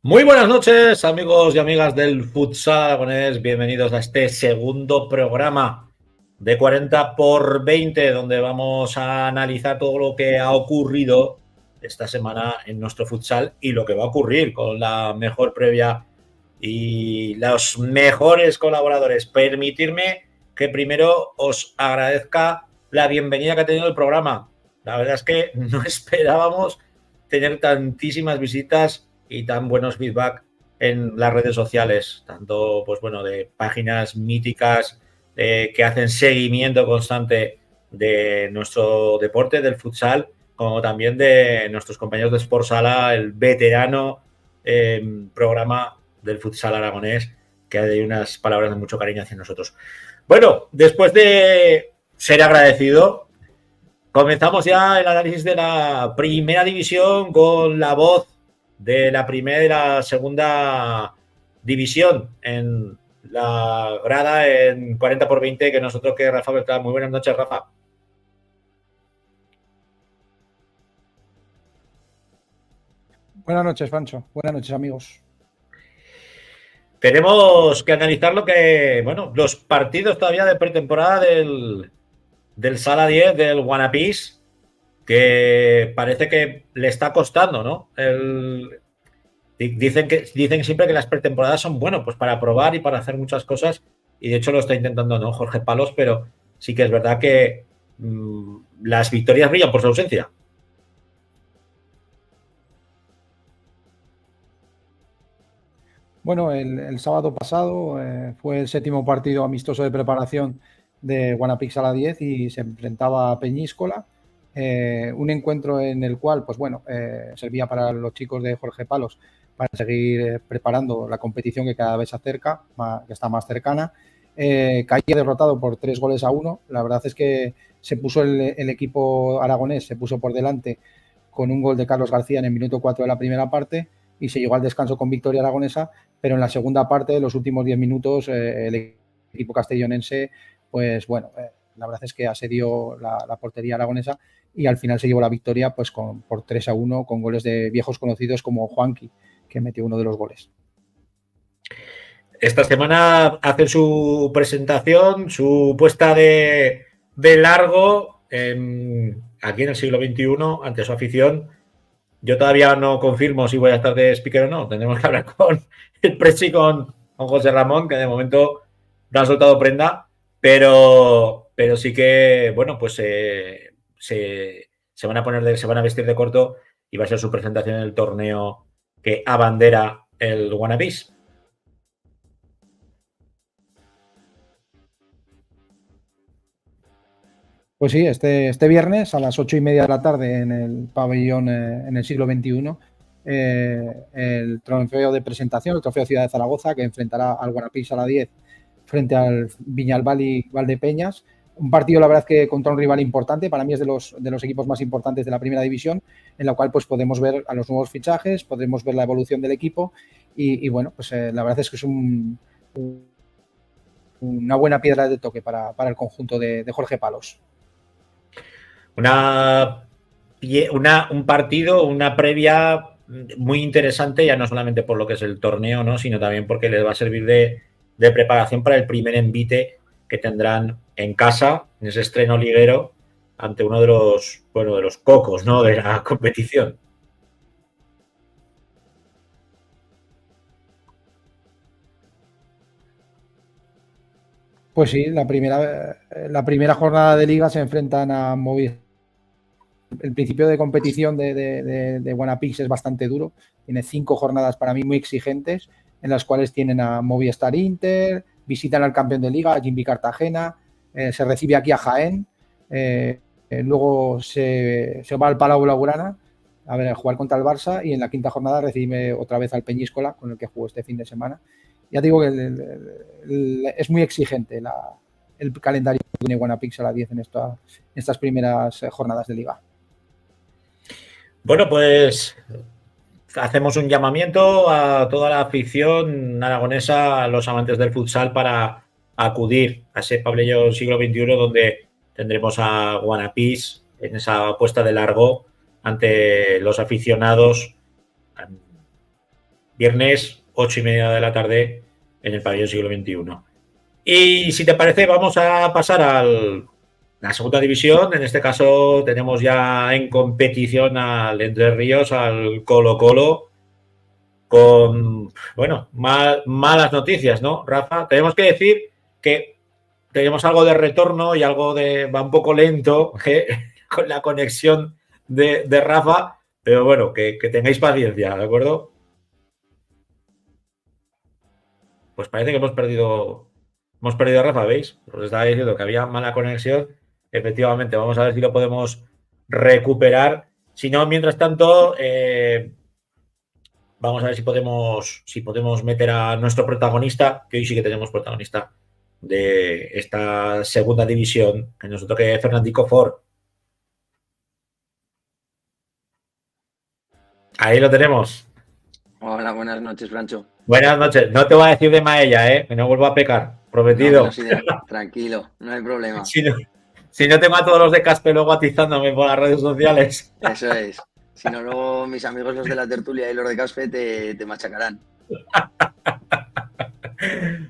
Muy buenas noches, amigos y amigas del Futsal Aragonés. Bienvenidos a este segundo programa de 40 por 20, donde vamos a analizar todo lo que ha ocurrido esta semana en nuestro futsal y lo que va a ocurrir con la mejor previa y los mejores colaboradores. Permitirme que primero os agradezca la bienvenida que ha tenido el programa. La verdad es que no esperábamos tener tantísimas visitas y tan buenos feedback en las redes sociales, tanto pues bueno de páginas míticas que hacen seguimiento constante de nuestro deporte, del futsal, como también de nuestros compañeros de Sport Sala, el veterano programa del futsal aragonés, que hay unas palabras de mucho cariño hacia nosotros. Bueno, después de ser agradecido, comenzamos ya el análisis de la primera división con la voz de la primera y la segunda división en la grada en 40 por 20 que nosotros que Rafa Beltrán. Muy buenas noches, Rafa. Buenas noches, Pancho. Buenas noches, amigos. Tenemos que analizar lo que, bueno, los partidos todavía de pretemporada del Sala 10, del Guanapís, que parece que le está costando, ¿no? Dicen siempre que las pretemporadas son, bueno, pues para probar y para hacer muchas cosas, y de hecho lo está intentando, ¿no? Jorge Palos, pero sí que es verdad que las victorias brillan por su ausencia. Bueno, el sábado pasado fue el séptimo partido amistoso de preparación de Guanapix Sala 10 y se enfrentaba a Peñíscola. Un encuentro en el cual, pues bueno, servía para los chicos de Jorge Palos para seguir preparando la competición que cada vez se acerca, que está más cercana. Caía derrotado por 3-1. La verdad es que se puso el equipo aragonés, se puso por delante con un gol de Carlos García en el minuto 4 de la primera parte y se llegó al descanso con victoria aragonesa, pero en la segunda parte, los últimos 10 minutos, el equipo castellonense, pues bueno, la verdad es que asedió la portería aragonesa y al final se llevó la victoria pues por 3-1 con goles de viejos conocidos como Juanqui, que metió uno de los goles. Esta semana hace su presentación, su puesta de largo aquí en el siglo XXI ante su afición. Yo todavía no confirmo si voy a estar de speaker o no. Tendremos que hablar con el presi, con José Ramón, que de momento no ha soltado prenda, pero sí que, bueno, pues se van a se van a vestir de corto y va a ser su presentación en el torneo que abandera el Wannabies. Pues sí, este viernes a las 8:30 de la tarde en el pabellón en el siglo XXI, el trofeo de presentación, el trofeo Ciudad de Zaragoza, que enfrentará al Guanapís a la 10 frente al Viñalbali Valdepeñas. Un partido, la verdad, que contra un rival importante. Para mí es de los equipos más importantes de la primera división, en la cual pues podemos ver a los nuevos fichajes, podremos ver la evolución del equipo y bueno, pues la verdad es que es una buena piedra de toque para el conjunto de Jorge Palos. Un partido, una previa muy interesante, ya no solamente por lo que es el torneo, ¿no? Sino también porque les va a servir de preparación para el primer envite que tendrán en casa, en ese estreno liguero, ante uno de los, bueno, de los cocos, ¿no? De la competición. Pues sí, la primera jornada de liga se enfrentan a Movistar. El principio de competición de Guanapix es bastante duro. Tiene 5 jornadas para mí muy exigentes, en las cuales tienen a Movistar Inter, visitan al campeón de liga, a Jimby Cartagena, se recibe aquí a Jaén, luego se va al Palau Blaugrana a jugar contra el Barça y en la quinta jornada recibe otra vez al Peñíscola, con el que jugó este fin de semana. Ya digo que es muy exigente el calendario que tiene Guanapix a la 10 en estas primeras jornadas de liga. Bueno, pues hacemos un llamamiento a toda la afición aragonesa, a los amantes del futsal, para acudir a ese pabellón siglo XXI donde tendremos a Guanapís en esa puesta de largo ante los aficionados viernes 8:30 de la tarde en el pabellón siglo XXI. Y si te parece, vamos a pasar a la segunda división. En este caso tenemos ya en competición al Entre Ríos, al Colo-Colo, con, bueno, malas noticias, ¿no, Rafa? Tenemos que decir que tenemos algo de retorno y algo de... va un poco lento con la conexión de Rafa, pero bueno, que tengáis paciencia, ¿de acuerdo? Pues parece que hemos perdido a Rafa, ¿veis? Os estaba diciendo que había mala conexión. Efectivamente, vamos a ver si lo podemos recuperar. Si no, mientras tanto, vamos a ver si podemos meter a nuestro protagonista, que hoy sí que tenemos protagonista de esta segunda división, que nos toque Fernandico Ford. Ahí lo tenemos. Hola, buenas noches, Francho. Buenas noches. No te voy a decir de Maella, que no vuelvo a pecar. Prometido. No, tranquilo, no hay problema. Si no tengo a todos los de Caspe luego atizándome por las redes sociales. Eso es. Si no, luego mis amigos los de la tertulia y los de Caspe te machacarán.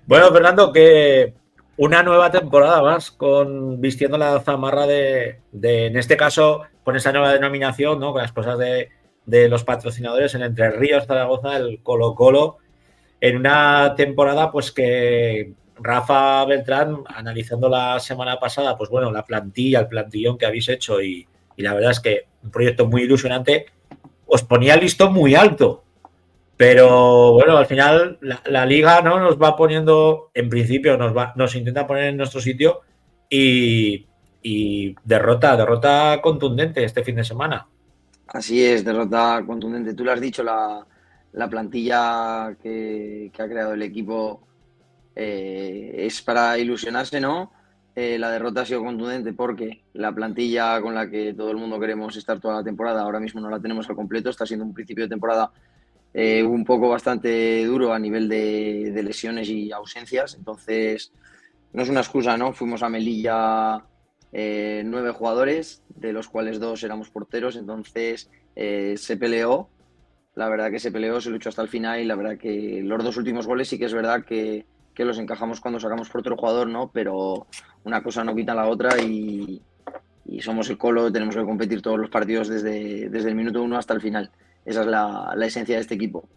Bueno, Fernando, que una nueva temporada más vistiendo la zamarra de en este caso, con esa nueva denominación, ¿no? Con las cosas de los patrocinadores en Entre Ríos, Zaragoza, el Colo-Colo, en una temporada pues que Rafa Beltrán, analizando la semana pasada, pues bueno, la plantilla, el plantillón que habéis hecho y la verdad es que un proyecto muy ilusionante, os ponía el listón muy alto. Pero bueno, al final la liga, ¿no? Nos va poniendo, en principio, nos intenta poner en nuestro sitio y derrota contundente este fin de semana. Así es, derrota contundente. Tú lo has dicho, la plantilla que ha creado el equipo es para ilusionarse, ¿no? La derrota ha sido contundente porque la plantilla con la que todo el mundo queremos estar toda la temporada, ahora mismo no la tenemos al completo, está siendo un principio de temporada un poco bastante duro a nivel de lesiones y ausencias, entonces no es una excusa, ¿no? Fuimos a Melilla 9 jugadores, de los cuales 2 éramos porteros, entonces se peleó, la verdad que se peleó, se luchó hasta el final y la verdad que los 2 últimos goles sí que es verdad que los encajamos cuando sacamos por otro jugador, ¿no? Pero una cosa no quita la otra y somos el Colo, tenemos que competir todos los partidos desde el minuto 1 hasta el final. Esa es la esencia de este equipo.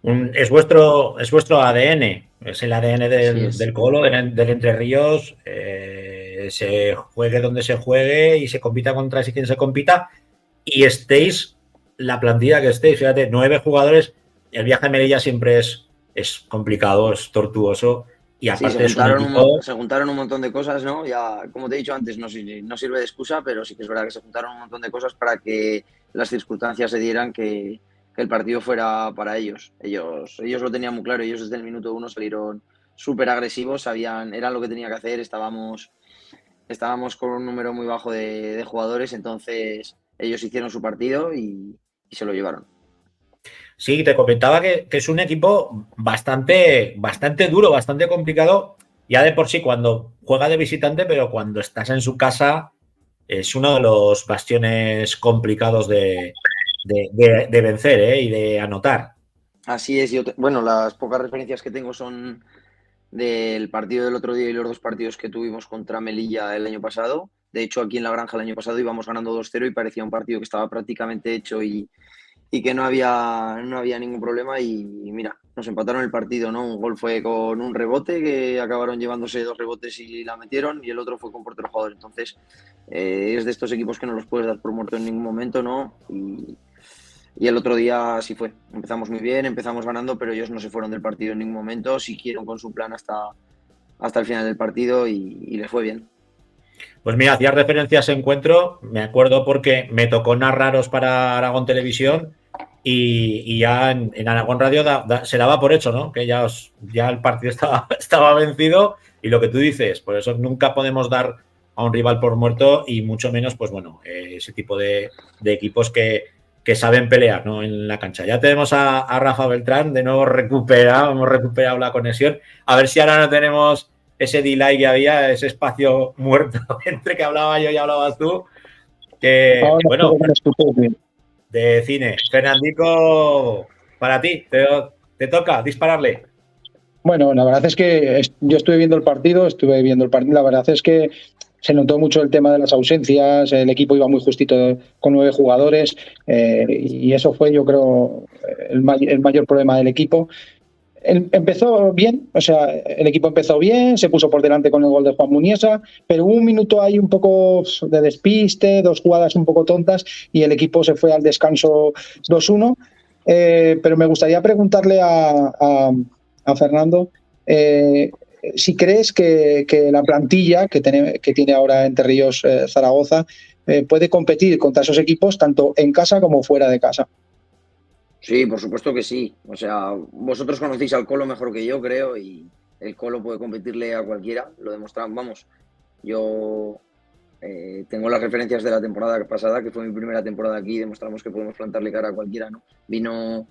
Es vuestro ADN, es el ADN del Colo, del Entre Ríos. Se juegue donde se juegue y se compita contra quien se compita. Y estéis la plantilla que estéis. Fíjate, 9 jugadores. El viaje a Melilla siempre es complicado, es tortuoso. Y aparte se juntaron un montón de cosas, ¿no? Ya, como te he dicho antes, no sirve de excusa, pero sí que es verdad que se juntaron un montón de cosas para que las circunstancias se dieran que el partido fuera para ellos. Ellos lo tenían muy claro, ellos desde el minuto 1 salieron súper agresivos, eran lo que tenía que hacer, estábamos con un número muy bajo de jugadores, entonces ellos hicieron su partido y se lo llevaron. Sí, te comentaba que es un equipo bastante duro, bastante complicado, ya de por sí cuando juega de visitante, pero cuando estás en su casa es uno de los bastiones complicados de vencer y de anotar. Así es. Bueno, las pocas referencias que tengo son del partido del otro día y los 2 partidos que tuvimos contra Melilla el año pasado. De hecho, aquí en La Granja el año pasado íbamos ganando 2-0 y parecía un partido que estaba prácticamente hecho y que no había ningún problema y mira, nos empataron el partido, ¿no? Un gol fue con un rebote que acabaron llevándose 2 rebotes y la metieron y el otro fue con portero jugador. Entonces, es de estos equipos que no los puedes dar por muerto en ningún momento, ¿no? Y el otro día así fue. Empezamos muy bien, empezamos ganando, pero ellos no se fueron del partido en ningún momento, siguieron con su plan hasta el final del partido y les fue bien. Pues mira, hacía referencia a ese encuentro, me acuerdo porque me tocó narraros para Aragón Televisión y ya en Aragón Radio se daba por hecho, ¿no? Que ya el partido estaba vencido y lo que tú dices, por eso nunca podemos dar a un rival por muerto y mucho menos, pues bueno, ese tipo de equipos que saben pelear, ¿no? En la cancha. Ya tenemos a Rafa Beltrán, de nuevo hemos recuperado la conexión. A ver si ahora no tenemos ese delay que había, ese espacio muerto entre que hablaba yo y hablabas tú. Que, bueno, de cine. Fernandico para ti, te toca dispararle. Bueno, la verdad es que yo estuve viendo el partido, la verdad es que se notó mucho el tema de las ausencias, el equipo iba muy justito con 9 jugadores y eso fue, yo creo, el mayor problema del equipo. Empezó bien, o sea, el equipo empezó bien, se puso por delante con el gol de Juan Muniesa, pero hubo un minuto ahí un poco de despiste, 2 jugadas un poco tontas y el equipo se fue al descanso 2-1. Pero me gustaría preguntarle a Fernando si crees que la plantilla que tiene ahora Entre Ríos Zaragoza puede competir contra esos equipos tanto en casa como fuera de casa. Sí, por supuesto que sí. O sea, vosotros conocéis al Colo mejor que yo, creo, y el Colo puede competirle a cualquiera. Lo demostramos, vamos. Yo tengo las referencias de la temporada pasada, que fue mi primera temporada aquí, y demostramos que podemos plantarle cara a cualquiera, ¿no? Vino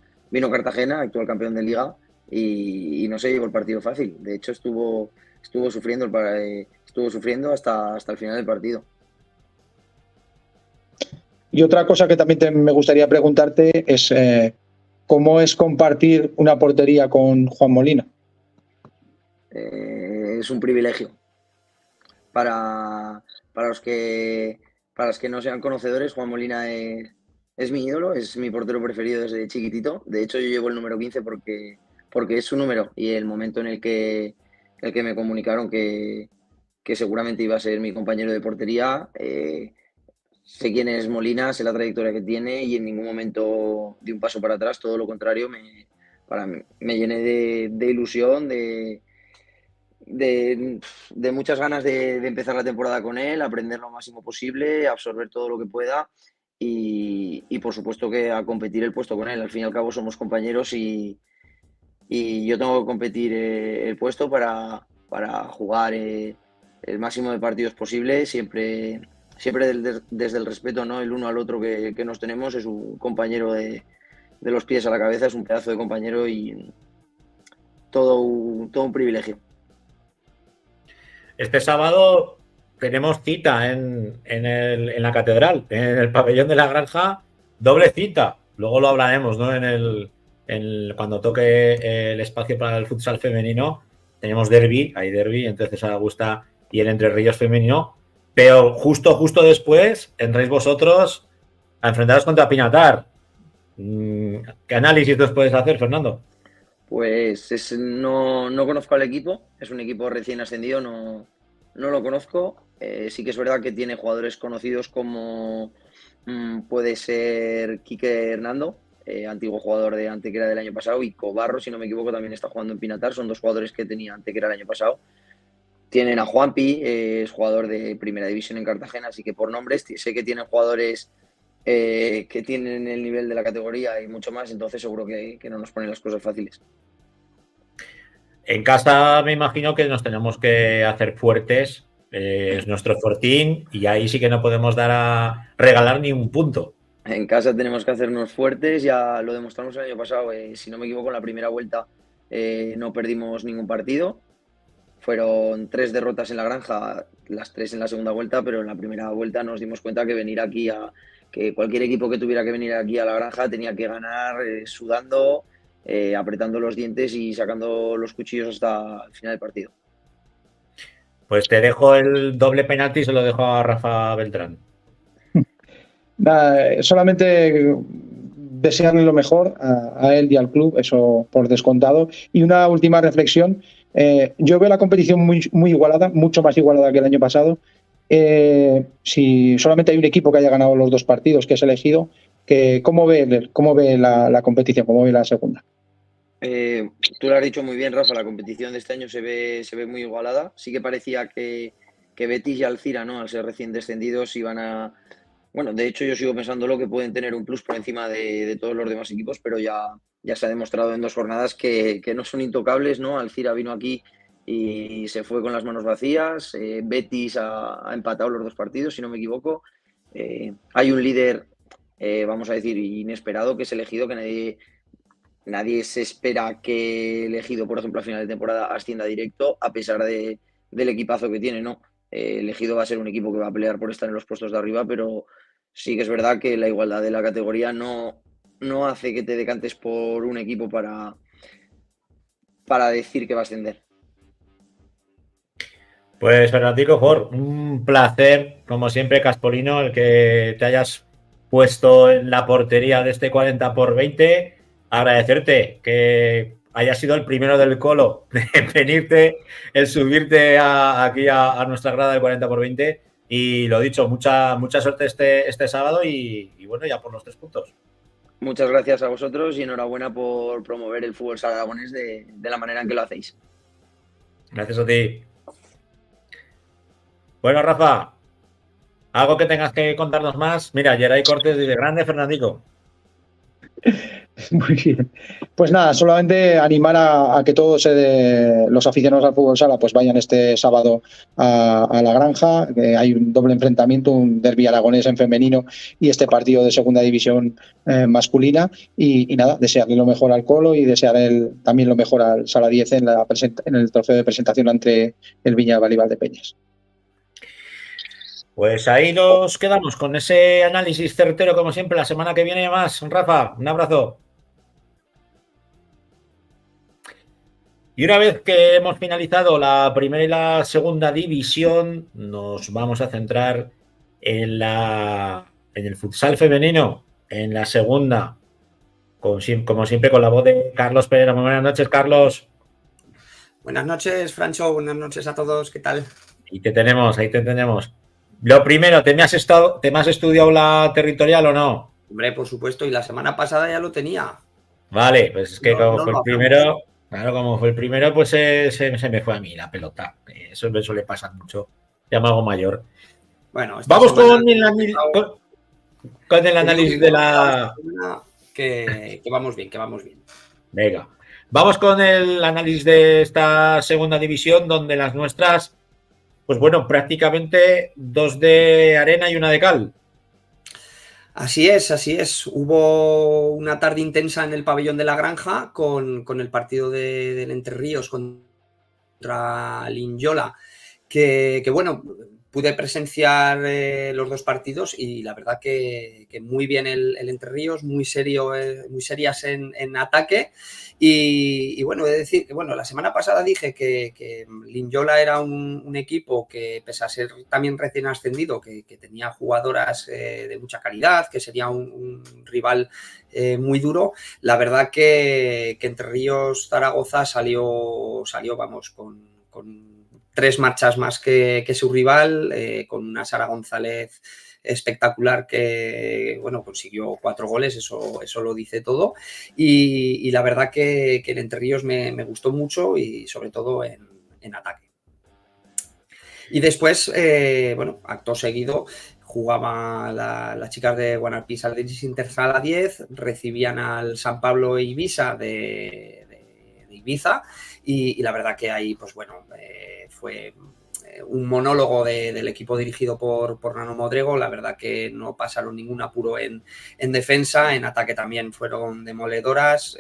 Cartagena, actual campeón de Liga, y no se llevó el partido fácil. De hecho, estuvo sufriendo hasta el final del partido. Y otra cosa que también me gustaría preguntarte es cómo es compartir una portería con Juan Molina. Es un privilegio. Para los que no sean conocedores, Juan Molina es mi ídolo, es mi portero preferido desde chiquitito. De hecho, yo llevo el número 15 porque es su número, y el momento en el que me comunicaron que seguramente iba a ser mi compañero de portería, sé quién es Molina, sé la trayectoria que tiene, y en ningún momento di un paso para atrás, todo lo contrario, me llené de ilusión, de muchas ganas de empezar la temporada con él, aprender lo máximo posible, absorber todo lo que pueda y por supuesto que a competir el puesto con él. Al fin y al cabo somos compañeros y yo tengo que competir el puesto para jugar el máximo de partidos posible, siempre desde el respeto, ¿no? El uno al otro que nos tenemos. Es un compañero de los pies a la cabeza, es un pedazo de compañero y todo un privilegio. Este sábado tenemos cita en la catedral, en el pabellón de la Granja, doble cita. Luego lo hablaremos, ¿no? Cuando toque el espacio para el futsal femenino, tenemos hay derbi entre César Augusta y el Entre Ríos femenino. Pero justo después, entréis vosotros a enfrentaros contra Pinatar. ¿Qué análisis os puedes hacer, Fernando? Pues no conozco al equipo, es un equipo recién ascendido, no lo conozco. Sí que es verdad que tiene jugadores conocidos como puede ser Quique Hernando, antiguo jugador de Antequera del año pasado, y Cobarro, si no me equivoco, también está jugando en Pinatar. Son 2 jugadores que tenía Antequera el año pasado. Tienen a Juanpi, es jugador de Primera División en Cartagena, así que por nombres sé que tienen jugadores que tienen el nivel de la categoría y mucho más, entonces seguro que no nos ponen las cosas fáciles. En casa me imagino que nos tenemos que hacer fuertes, es nuestro fortín, y ahí sí que no podemos regalar ni un punto. En casa tenemos que hacernos fuertes, ya lo demostramos el año pasado. Si no me equivoco, en la primera vuelta no perdimos ningún partido. Fueron 3 derrotas en la Granja, las 3 en la segunda vuelta, pero en la primera vuelta nos dimos cuenta que cualquier equipo que tuviera que venir aquí a la Granja tenía que ganar sudando, apretando los dientes y sacando los cuchillos hasta el final del partido. Pues te dejo el doble penalti y se lo dejo a Rafa Beltrán. Solamente desearle lo mejor a él y al club, eso por descontado. Y una última reflexión. Yo veo la competición muy igualada, mucho más igualada que el año pasado. Si solamente hay un equipo que haya ganado los 2 partidos, que es elegido, ¿cómo ve la competición? ¿Cómo ve la segunda? Tú lo has dicho muy bien, Rafa, la competición de este año se ve muy igualada. Sí que parecía que Betis y Alcira, ¿no?, al ser recién descendidos, iban a... Bueno, de hecho yo sigo pensándolo, que pueden tener un plus por encima de todos los demás equipos, pero ya se ha demostrado en 2 jornadas que no son intocables, ¿no? Alcira vino aquí y se fue con las manos vacías. Betis ha empatado los 2 partidos, si no me equivoco. Hay un líder, vamos a decir, inesperado, que es Elegido, que nadie se espera que Elegido, por ejemplo, a final de temporada ascienda directo, a pesar del equipazo que tiene, ¿no? Elegido va a ser un equipo que va a pelear por estar en los puestos de arriba, pero sí que es verdad que la igualdad de la categoría no no hace que te decantes por un equipo para decir que va a ascender. Pues Fernandico, un placer, como siempre, Caspolino, el que te hayas puesto en la portería de este 40x20. Agradecerte que hayas sido el primero del colo de venirte, el subirte aquí a nuestra grada del 40x20. Y lo dicho, mucha suerte este sábado y bueno, ya por los 3 puntos. Muchas gracias a vosotros y enhorabuena por promover el fútbol sala aragonés de la manera en que lo hacéis. Gracias a ti. Bueno, Rafa, ¿algo que tengas que contarnos más? Mira, Geray Cortés dice, grande Fernandico. Muy bien. Pues nada, solamente animar a que todos los aficionados al fútbol sala pues vayan este sábado a la granja. Hay un doble enfrentamiento, un derbi aragonés en femenino y este partido de segunda división masculina. Y nada, desearle lo mejor al Colo y desear también lo mejor al Sala 10 en el trofeo de presentación ante el Viñalbal de Peñas. Pues ahí nos quedamos con ese análisis certero, como siempre. La semana que viene más. Rafa, un abrazo. Y una vez que hemos finalizado la primera y la segunda división, nos vamos a centrar en el futsal femenino, en la segunda, como siempre con la voz de Carlos Pereira. Muy buenas noches, Carlos. Buenas noches, Francho. Buenas noches a todos. ¿Qué tal? Ahí te tenemos. Lo primero, ¿te me has estudiado la territorial o no? Hombre, por supuesto, y la semana pasada ya lo tenía. Vale, pues es que como fue el primero, claro, pues se me fue a mí la pelota. Eso me suele pasar mucho. Ya me hago mayor. Bueno, vamos con el análisis de la... Que vamos bien, Venga, vamos con el análisis de esta segunda división, donde las nuestras, pues bueno, prácticamente 2 de arena y 1 de cal. Así es. Hubo una tarde intensa en el pabellón de la granja con el partido del Entre Ríos contra Linyola, que bueno, pude presenciar los 2 partidos y la verdad que muy bien el Entre Ríos, muy serias en ataque. Y bueno, he de decir que bueno, la semana pasada dije que Linyola era un equipo que, pese a ser también recién ascendido, que tenía jugadoras de mucha calidad, que sería un rival muy duro. La verdad que Entre Ríos Zaragoza salió vamos, con 3 marchas más que su rival, con una Sara González espectacular que, bueno, consiguió 4 goles, eso lo dice todo. Y la verdad que el Entre Ríos me gustó mucho y sobre todo en ataque. Y después, bueno, acto seguido, jugaba las chicas de Guanarpis al Intersala 10, recibían al San Pablo e Ibiza de Ibiza y la verdad que ahí, pues bueno, fue un monólogo del equipo dirigido por Nano Modrego. La verdad que no pasaron ningún apuro en defensa, en ataque también fueron demoledoras.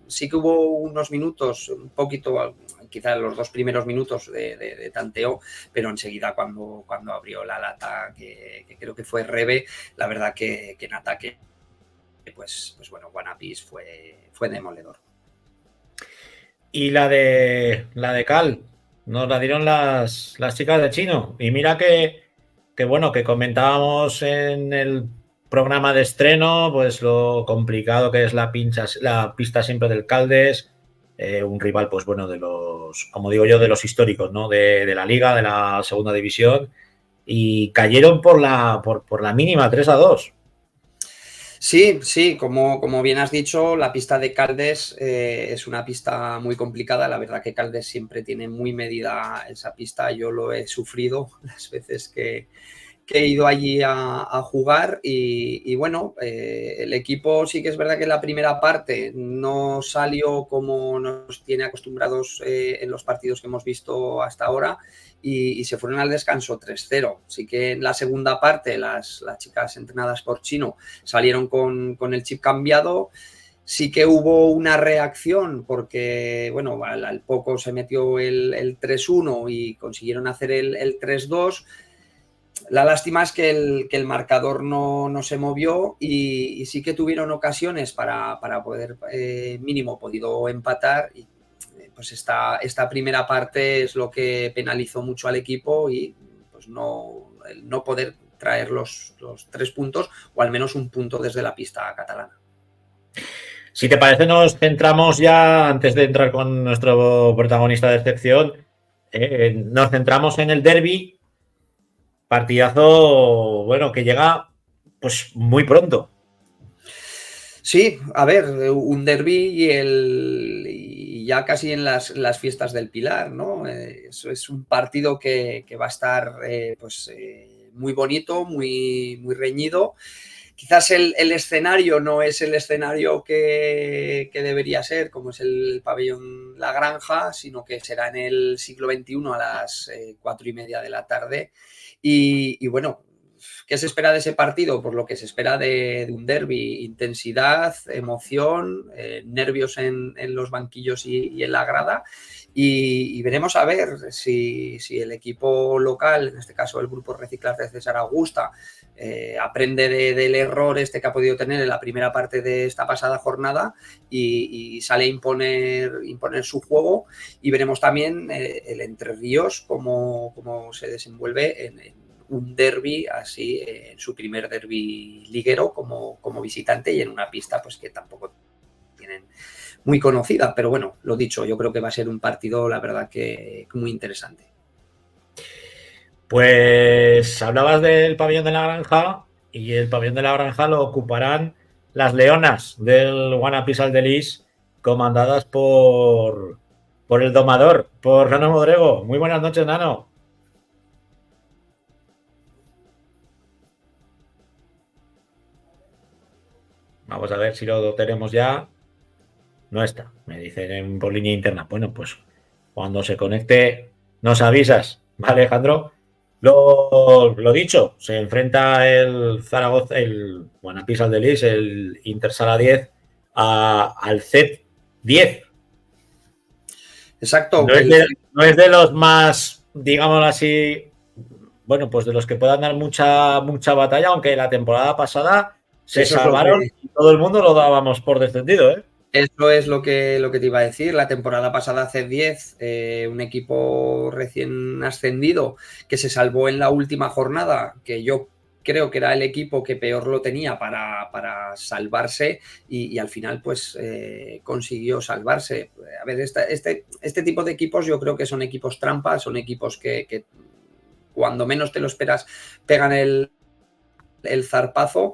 Sí que hubo unos minutos, un poquito, quizás los 2 primeros minutos de tanteo, pero enseguida cuando abrió la lata, que creo que fue Rebe, la verdad que en ataque, pues bueno, Guanapis fue demoledor. Y la de cal, nos la dieron las chicas de Chino. Y mira que bueno, que comentábamos en el programa de estreno, pues lo complicado que es la pista siempre del Caldes, un rival, pues bueno, de los, como digo yo, de los históricos, ¿no? De la liga, de la segunda división, y cayeron por la mínima 3-2. Sí, como bien has dicho, la pista de Caldes es una pista muy complicada. La verdad que Caldes siempre tiene muy medida esa pista. Yo lo he sufrido las veces que he ido allí a jugar y bueno, el equipo sí que es verdad que en la primera parte no salió como nos tiene acostumbrados en los partidos que hemos visto hasta ahora y se fueron al descanso 3-0. Sí que en la segunda parte las chicas entrenadas por Chino salieron con el chip cambiado. Sí que hubo una reacción porque, bueno, al poco se metió el 3-1 y consiguieron hacer el 3-2. La lástima es que el marcador no se movió y sí que tuvieron ocasiones para poder mínimo podido empatar y pues esta primera parte es lo que penalizó mucho al equipo y pues el no poder traer los 3 puntos o al menos un punto desde la pista catalana. Si te parece, nos centramos ya, antes de entrar con nuestro protagonista de excepción, nos centramos en el derbi, partidazo, bueno, que llega pues muy pronto. Sí, a ver, un derbi y ya casi en las fiestas del Pilar, ¿no? Eso es un partido que va a estar muy bonito, muy reñido. Quizás el escenario no es el escenario que debería ser, como es el pabellón La Granja, sino que será en el siglo XXI a las 4:30 de la tarde. Y bueno, ¿qué se espera de ese partido? Por lo que se espera de un derbi: intensidad, emoción, nervios en los banquillos y en la grada. Y veremos a ver si el equipo local, en este caso el grupo Reciclar de César Augusta, aprende del error que ha podido tener en la primera parte de esta pasada jornada y sale a imponer su juego. Y veremos también el Entre Ríos cómo se desenvuelve en un derbi así, en su primer derbi liguero como visitante y en una pista pues que tampoco tienen muy conocida, pero bueno, lo dicho, yo creo que va a ser un partido, la verdad, que muy interesante. Pues hablabas del pabellón de la Granja y el pabellón de la Granja lo ocuparán las Leonas del Guanapí Saldelís, comandadas por el domador, por Nano Modrego. Muy buenas noches, Nano. Vamos a ver si lo tenemos ya. No está, me dicen por línea interna. Bueno, pues cuando se conecte nos avisas, ¿vale, Alejandro? Lo dicho, se enfrenta el Zaragoza, el Guanapí Saldelís, el Inter Sala 10 al CEP 10. Exacto. No es de los más, digámoslo así, bueno, pues de los que puedan dar mucha batalla, aunque la temporada pasada se salvaron y todo el mundo lo dábamos por descendido, ¿eh? Eso es lo que te iba a decir. La temporada pasada, CEP10, un equipo recién ascendido que se salvó en la última jornada, que yo creo que era el equipo que peor lo tenía para salvarse y al final pues consiguió salvarse. A ver, este tipo de equipos yo creo que son equipos trampas, son equipos que cuando menos te lo esperas pegan el zarpazo.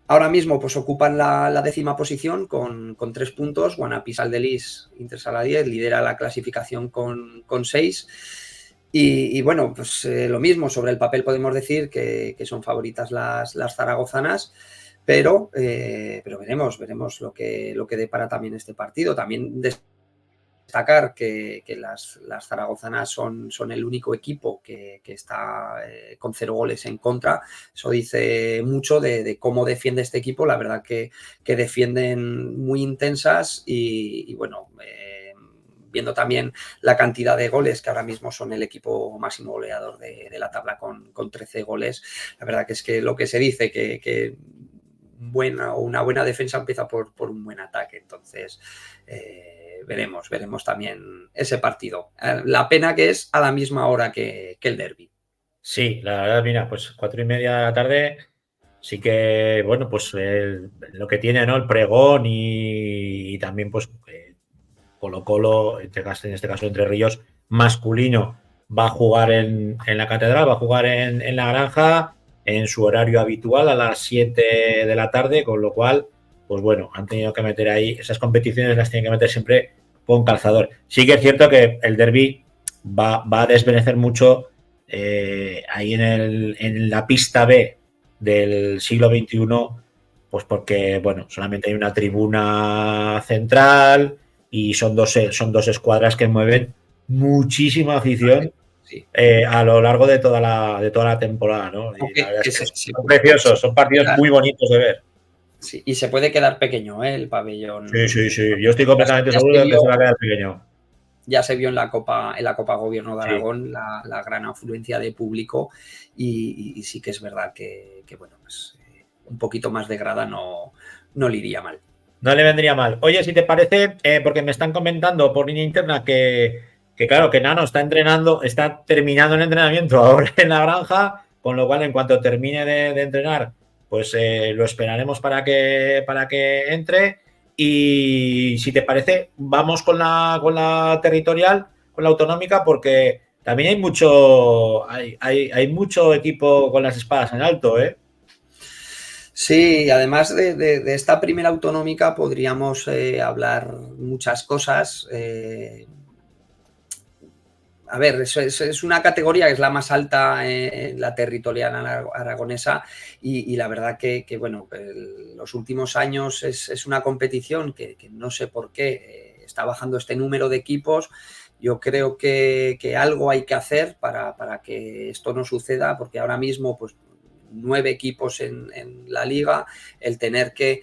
Ahora mismo pues ocupan la 10ª posición con 3 puntos. Guanapí Saldelís, Inter Sala 10, lidera la clasificación con 6. Y bueno, pues lo mismo, sobre el papel podemos decir que son favoritas las zaragozanas, pero veremos lo que depara también este partido. También destacar que las zaragozanas son el único equipo que está con 0 goles en contra. Eso dice mucho de cómo defiende este equipo. La verdad que defienden muy intensas y bueno, viendo también la cantidad de goles, que ahora mismo son el equipo máximo goleador de la tabla con 13 goles. La verdad que es que lo que se dice que una buena defensa empieza por un buen ataque. Entonces veremos también ese partido. La pena que es a la misma hora que el derbi. Sí, la verdad, mira, pues 4:30 de la tarde, sí que, bueno, pues lo que tiene, ¿no? El pregón y también, pues, Colo-Colo, en este caso Entre Ríos, masculino, va a jugar en la Catedral, va a jugar en la Granja, en su horario habitual a las 7 de la tarde, con lo cual, pues bueno, han tenido que meter ahí, esas competiciones las tienen que meter siempre con calzador. Sí que es cierto que el derbi va a desvanecer mucho ahí en la pista B del siglo XXI, pues porque, bueno, solamente hay una tribuna central y son dos escuadras que mueven muchísima afición. Sí. A lo largo de toda la temporada, ¿no? Y la verdad es que son preciosos, son partidos muy bonitos de ver. Sí, y se puede quedar pequeño, el pabellón. Sí. Yo estoy completamente seguro de que se va a quedar pequeño. ya se vio en la Copa Gobierno de Aragón, sí, la gran afluencia de público y sí que es verdad que bueno, pues un poquito más de grada no le iría mal. No le vendría mal. Oye, si te parece, porque me están comentando por línea interna que claro, que Nano está terminando el entrenamiento ahora en la granja, con lo cual en cuanto termine de entrenar, pues lo esperaremos para que entre. Y si te parece, vamos con la territorial, con la autonómica, porque también hay mucho equipo con las espadas en alto, ¿eh? Sí, además de esta primera autonómica podríamos hablar muchas cosas. A ver, es una categoría que es la más alta en la territorial aragonesa y la verdad que bueno, los últimos años es una competición que no sé por qué está bajando este número de equipos. Yo creo que algo hay que hacer para que esto no suceda, porque ahora mismo pues 9 equipos en la liga, el tener que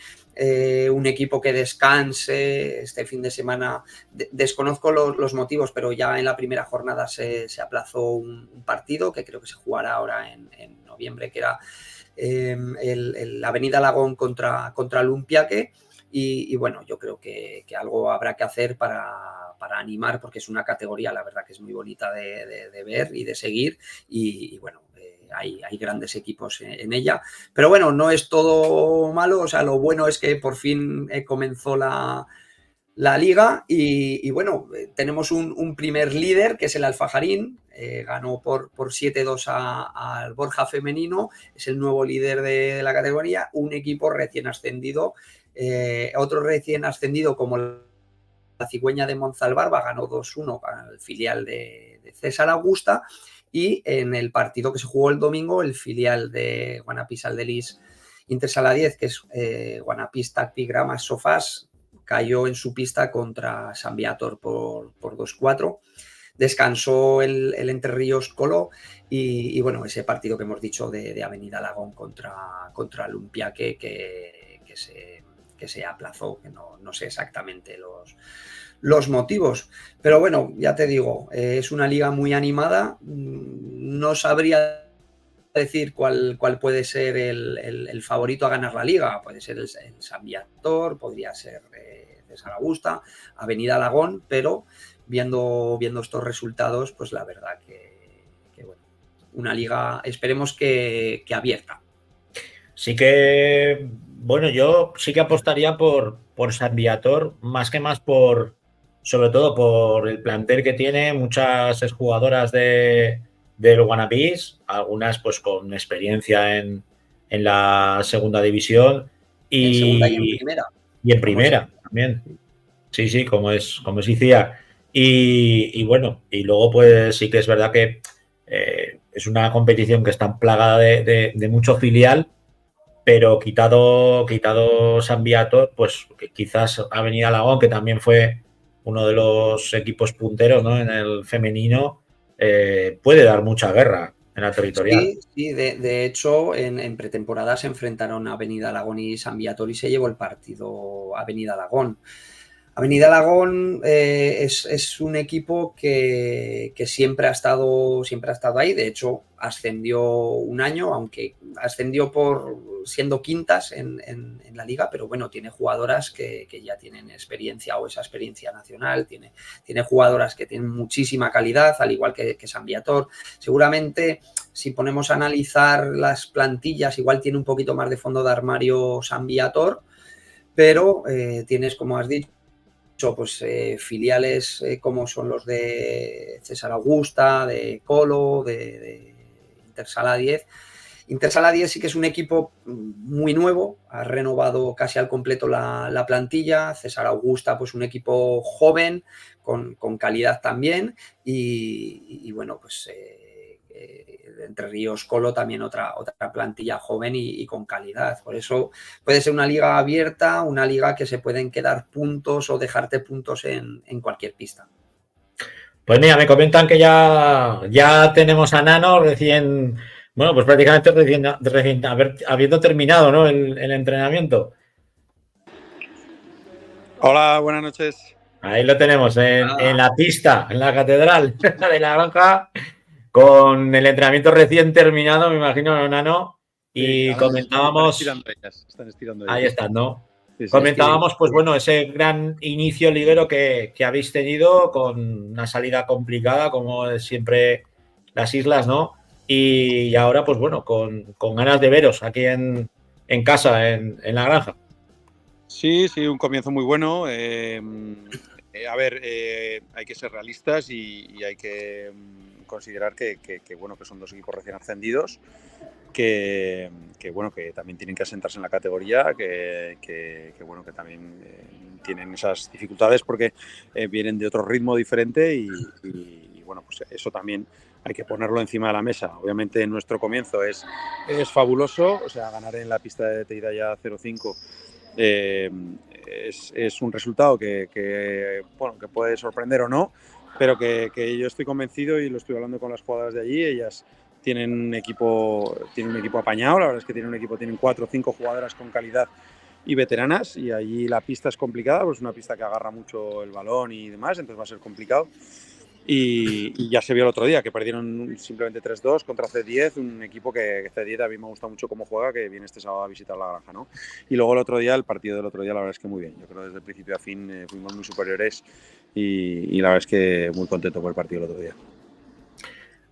un equipo que descanse este fin de semana, desconozco los motivos, pero ya en la primera jornada se aplazó un partido que creo que se jugará ahora en noviembre, que era la Avenida Alagón contra Lumpiaque. Y bueno, yo creo que algo habrá que hacer para animar, porque es una categoría, la verdad, que es muy bonita de ver y de seguir. Y bueno, hay grandes equipos en ella. Pero bueno, no es todo malo. O sea, lo bueno es que por fin comenzó la liga y bueno, tenemos un primer líder, que es el Alfajarín. Ganó por 7-2 al Borja femenino. Es el nuevo líder de la categoría. Un equipo recién ascendido. Otro recién ascendido como la Cigüeña de Monzalbarba ganó 2-1 al filial de César Augusta. Y en el partido que se jugó el domingo, el filial de Guanapís Aldelis Intersala 10, que es Guanapís Tacpi Gramas Sofás, cayó en su pista contra San Viator por 2-4. Descansó el Entre Ríos Colo y bueno, ese partido que hemos dicho de Avenida Alagón contra Lumpiaque que se aplazó, que no sé exactamente los motivos. Pero bueno, ya te digo, es una liga muy animada. No sabría decir cuál puede ser el favorito a ganar la liga. Puede ser el San Viator, podría ser César Augusta, Avenida Alagón, pero viendo estos resultados, pues la verdad que bueno, una liga, esperemos que abierta. Sí que, bueno, yo sí que apostaría por San Viator, más sobre todo por el plantel que tiene, muchas exjugadoras del Guanapís, algunas pues con experiencia en la segunda división en segunda y en primera. Y en primera también. Sí, como es ICIAR. Y bueno, y luego pues sí que es verdad que es una competición que está plagada de mucho filial, pero quitado San Viator, pues quizás Avenida Alagón, que también fue uno de los equipos punteros, ¿no?, en el femenino, puede dar mucha guerra en la territorial. Sí, de hecho, en pretemporada se enfrentaron a Avenida Alagón y San Viator y se llevó el partido Avenida Alagón. Avenida Alagón es un equipo que siempre ha estado ahí. De hecho, ascendió un año, aunque ascendió siendo quintas en la liga, pero bueno, tiene jugadoras que ya tienen experiencia o esa experiencia nacional, tiene jugadoras que tienen muchísima calidad, al igual que San Viator. Seguramente, si ponemos a analizar las plantillas, igual tiene un poquito más de fondo de armario San Viator, pero tienes, como has dicho, pues filiales como son los de César Augusta, de Colo, de Intersala 10. Intersala 10 sí que es un equipo muy nuevo, ha renovado casi al completo la plantilla. César Augusta, pues un equipo joven, con calidad también. Y bueno, pues Entre Ríos Colo también otra plantilla joven y con calidad. Por eso puede ser una liga abierta, una liga que se pueden quedar puntos o dejarte puntos en cualquier pista. Pues mira, me comentan que ya tenemos a Nano recién, bueno, pues prácticamente recién habiendo terminado, ¿no?, el entrenamiento. Hola, buenas noches. Ahí lo tenemos, en la pista, en la catedral de la Granja, con el entrenamiento recién terminado, me imagino, Nano, y comentábamos... Están estirando ahí ellas. están, ¿no? Sí, sí. Comentábamos, pues bueno, ese gran inicio liguero que habéis tenido con una salida complicada, como siempre las islas, ¿no? Y ahora, pues bueno, con ganas de veros aquí en casa, en la Granja. Sí, un comienzo muy bueno. A ver, hay que ser realistas y hay que considerar que bueno, que son dos equipos recién ascendidos, que bueno, que también tienen que asentarse en la categoría, que bueno, que también tienen esas dificultades porque vienen de otro ritmo diferente y bueno, pues eso también hay que ponerlo encima de la mesa. Obviamente nuestro comienzo es fabuloso, o sea, ganar en la pista de Teidaya 0-5 es un resultado que puede sorprender o no, pero que yo estoy convencido y lo estoy hablando con las jugadoras de allí. Ellas tienen un equipo apañado, la verdad es que tienen 4 o 5 jugadoras con calidad y veteranas, y allí la pista es complicada, pues es una pista que agarra mucho el balón y demás, entonces va a ser complicado. Y ya se vio el otro día, que perdieron simplemente 3-2 contra C10, un equipo que C10 a mí me gusta mucho cómo juega, que viene este sábado a visitar la Granja, ¿no? Y luego el partido del otro día, la verdad es que muy bien. Yo creo que desde el principio a fin fuimos muy superiores y la verdad es que muy contento por el partido del otro día.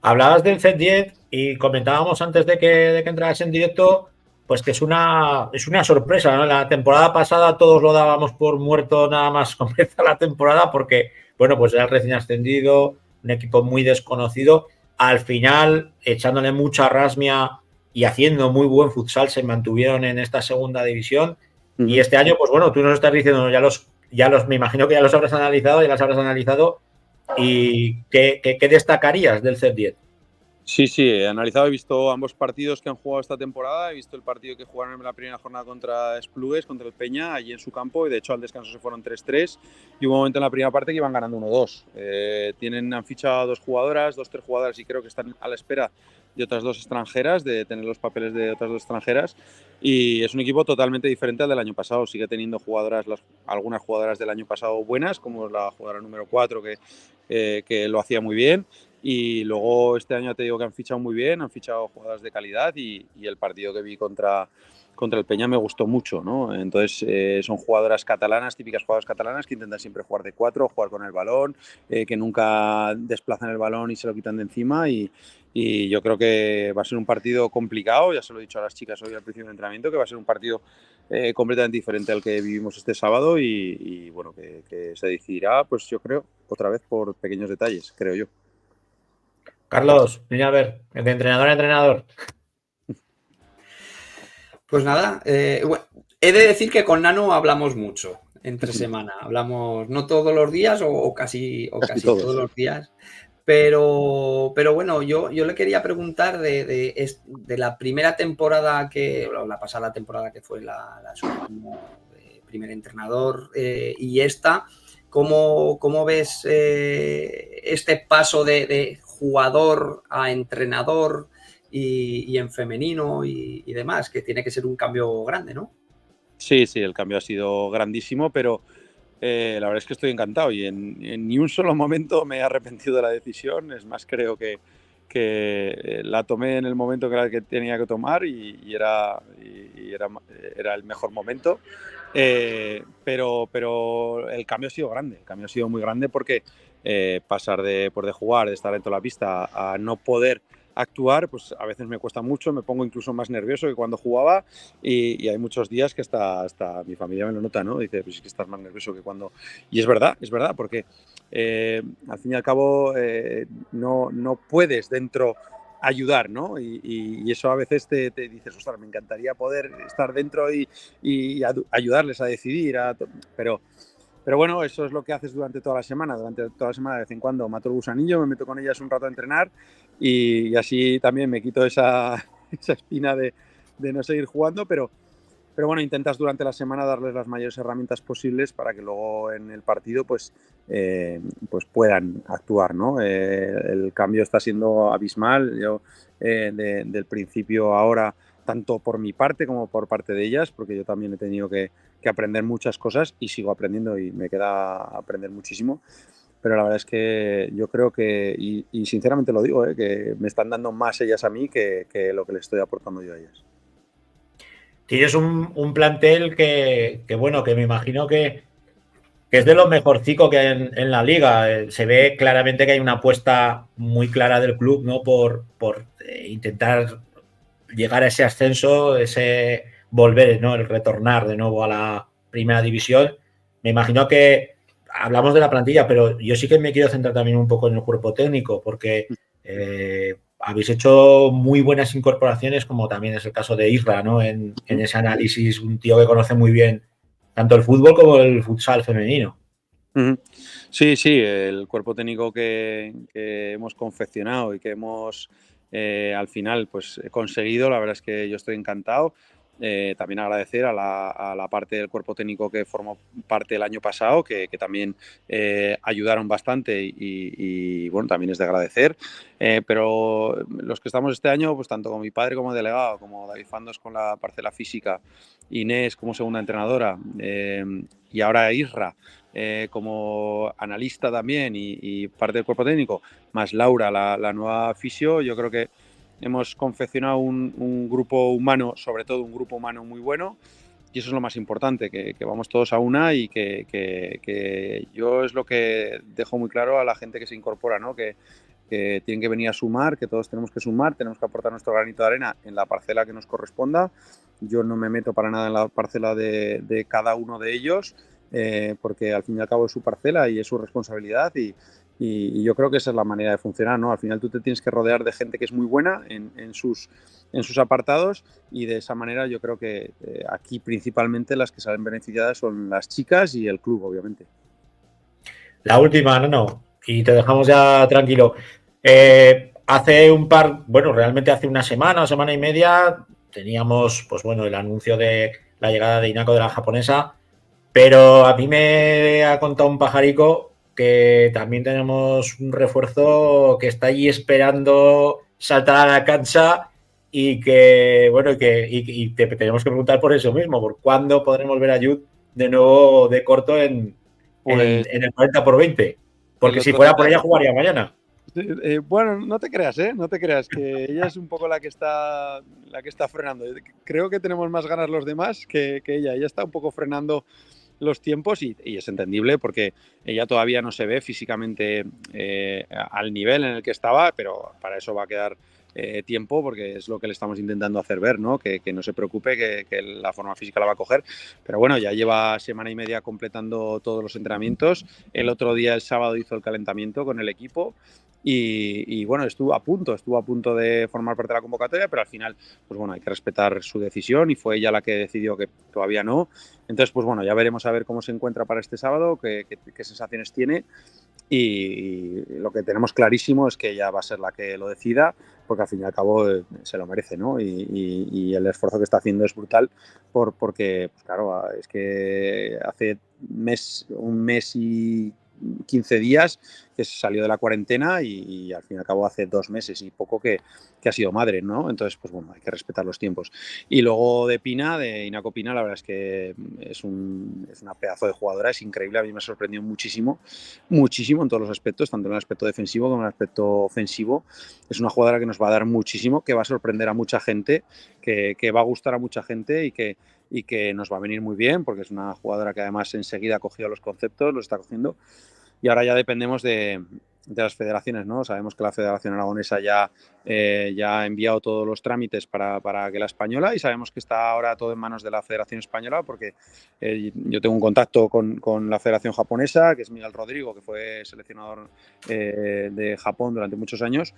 Hablabas del C10 y comentábamos antes de que entraras en directo, pues que es una sorpresa, ¿no? La temporada pasada todos lo dábamos por muerto nada más comenzar la temporada porque, bueno, pues era el recién ascendido, un equipo muy desconocido. Al final, echándole mucha rasmia y haciendo muy buen futsal, se mantuvieron en esta segunda división. Uh-huh. Y este año, pues bueno, tú nos estás diciendo, me imagino que ya los habrás analizado, ya las habrás analizado. ¿Y qué destacarías del C10? Sí, he analizado, he visto ambos partidos que han jugado esta temporada, he visto el partido que jugaron en la primera jornada contra Esplugues, contra el Peña, allí en su campo, y de hecho al descanso se fueron 3-3 y hubo un momento en la primera parte que iban ganando 1-2. Han fichado 2 jugadoras, 2-3 jugadoras y creo que están a la espera de otras 2 extranjeras, de tener los papeles de otras 2 extranjeras, y es un equipo totalmente diferente al del año pasado. Sigue teniendo algunas jugadoras del año pasado buenas, como la jugadora número 4 que lo hacía muy bien. Y luego este año te digo que han fichado muy bien, han fichado jugadoras de calidad y el partido que vi contra el Peña me gustó mucho, ¿no? Entonces son jugadoras catalanas, típicas jugadoras catalanas que intentan siempre jugar de 4, jugar con el balón, que nunca desplazan el balón y se lo quitan de encima y yo creo que va a ser un partido complicado, ya se lo he dicho a las chicas hoy al principio del entrenamiento, que va a ser un partido completamente diferente al que vivimos este sábado y bueno, que se decidirá, pues yo creo, otra vez por pequeños detalles, creo yo. Carlos, vine a ver, de entrenador a entrenador. Pues nada, bueno, he de decir que con Nano hablamos mucho entre semana. Hablamos no todos los días o casi todos los días. Pero bueno, yo le quería preguntar de la primera temporada la pasada temporada que fue la como primer entrenador y esta, ¿cómo ves este paso de jugador a entrenador y en femenino y demás, que tiene que ser un cambio grande, ¿no? Sí, el cambio ha sido grandísimo, pero la verdad es que estoy encantado y en ni un solo momento me he arrepentido de la decisión. Es más, creo que la tomé en el momento que tenía que tomar y era el mejor momento. Pero el cambio ha sido grande, el cambio ha sido muy grande porque pasar de jugar, de estar dentro de la pista a no poder actuar, pues a veces me cuesta mucho, me pongo incluso más nervioso que cuando jugaba y hay muchos días que hasta mi familia me lo nota, ¿no? Dice, pues es que estás más nervioso que cuando... Y es verdad, porque al fin y al cabo no puedes dentro ayudar, ¿no? Y eso a veces te dices, ostras, me encantaría poder estar dentro y ayudarles a decidir, pero bueno, eso es lo que haces durante toda la semana. Durante toda la semana, de vez en cuando, mato el gusanillo, me meto con ellas un rato a entrenar y así también me quito esa espina de no seguir jugando, pero bueno, intentas durante la semana darles las mayores herramientas posibles para que luego en el partido pues puedan actuar, ¿no? El cambio está siendo abismal. Yo del principio ahora tanto por mi parte como por parte de ellas, porque yo también he tenido que aprender muchas cosas y sigo aprendiendo y me queda aprender muchísimo. Pero la verdad es que yo creo que, y sinceramente lo digo, que me están dando más ellas a mí que lo que les estoy aportando yo a ellas. Tienes un plantel bueno, que me imagino que es de lo mejorcico que hay en la liga. Se ve claramente que hay una apuesta muy clara del club, ¿no? Por intentar llegar a ese ascenso, ese volver, ¿no? El retornar de nuevo a la primera división. Me imagino que hablamos de la plantilla, pero yo sí que me quiero centrar también un poco en el cuerpo técnico, porque habéis hecho muy buenas incorporaciones, como también es el caso de Isra, ¿no? En ese análisis, un tío que conoce muy bien tanto el fútbol como el futsal femenino. Sí, sí, el cuerpo técnico que hemos confeccionado y que hemos al final pues conseguido, la verdad es que yo estoy encantado. También agradecer a la parte del cuerpo técnico que formó parte el año pasado, que también ayudaron bastante y bueno, también es de agradecer. Pero los que estamos este año, pues tanto con mi padre como delegado, como David Fandos con la parcela física, Inés como segunda entrenadora y ahora Isra como analista también y parte del cuerpo técnico, más Laura, la nueva fisio, yo creo que hemos confeccionado un grupo humano, sobre todo un grupo humano muy bueno, y eso es lo más importante, que vamos todos a una y que yo es lo que dejo muy claro a la gente que se incorpora, ¿no? Que tienen que venir a sumar, que todos tenemos que sumar, tenemos que aportar nuestro granito de arena en la parcela que nos corresponda. Yo no me meto para nada en la parcela de cada uno de ellos, porque al fin y al cabo es su parcela y es su responsabilidad y yo creo que esa es la manera de funcionar, ¿no? Al final tú te tienes que rodear de gente que es muy buena en sus apartados y de esa manera yo creo que aquí principalmente las que salen beneficiadas son las chicas y el club, obviamente. La última, no, y te dejamos ya tranquilo. Realmente hace una semana y media, teníamos, pues bueno, el anuncio de la llegada de Inako de la japonesa, pero a mí me ha contado un pajarico que también tenemos un refuerzo que está allí esperando saltar a la cancha y que, bueno, y te tenemos que preguntar por eso mismo, por cuándo podremos ver a Jude de nuevo de corto en el 40x20. Porque si fuera por ella, jugaría mañana. Bueno, no te creas, no te creas, que ella es un poco la que está frenando. Creo que tenemos más ganas los demás que ella. Ella está un poco frenando los tiempos y es entendible porque ella todavía no se ve físicamente al nivel en el que estaba, pero para eso va a quedar tiempo porque es lo que le estamos intentando hacer ver, ¿no? Que no se preocupe, que la forma física la va a coger, pero bueno, ya lleva semana y media completando todos los entrenamientos. El otro día, el sábado, hizo el calentamiento con el equipo y bueno, estuvo a punto de formar parte de la convocatoria, pero al final, pues bueno, hay que respetar su decisión y fue ella la que decidió que todavía no. Entonces, pues bueno, ya veremos a ver cómo se encuentra para este sábado, qué sensaciones tiene y lo que tenemos clarísimo es que ella va a ser la que lo decida porque al fin y al cabo se lo merece, ¿no? Y el esfuerzo que está haciendo es brutal porque, pues claro, es que hace un mes y 15 días que se salió de la cuarentena y al fin y al cabo hace 2 meses y poco que ha sido madre, ¿no? Entonces, pues bueno, hay que respetar los tiempos. Y luego de Inako Pina, la verdad es que es una pedazo de jugadora, es increíble, a mí me ha sorprendido muchísimo en todos los aspectos, tanto en el aspecto defensivo como en el aspecto ofensivo. Es una jugadora que nos va a dar muchísimo, que va a sorprender a mucha gente, que va a gustar a mucha gente y que nos va a venir muy bien, porque es una jugadora que además enseguida ha cogido los conceptos, los está cogiendo, y ahora ya dependemos de las federaciones, ¿no? Sabemos que la Federación Aragonesa ya ha enviado todos los trámites para que la española y sabemos que está ahora todo en manos de la Federación Española porque yo tengo un contacto con la Federación Japonesa, que es Miguel Rodrigo, que fue seleccionador de Japón durante muchos años.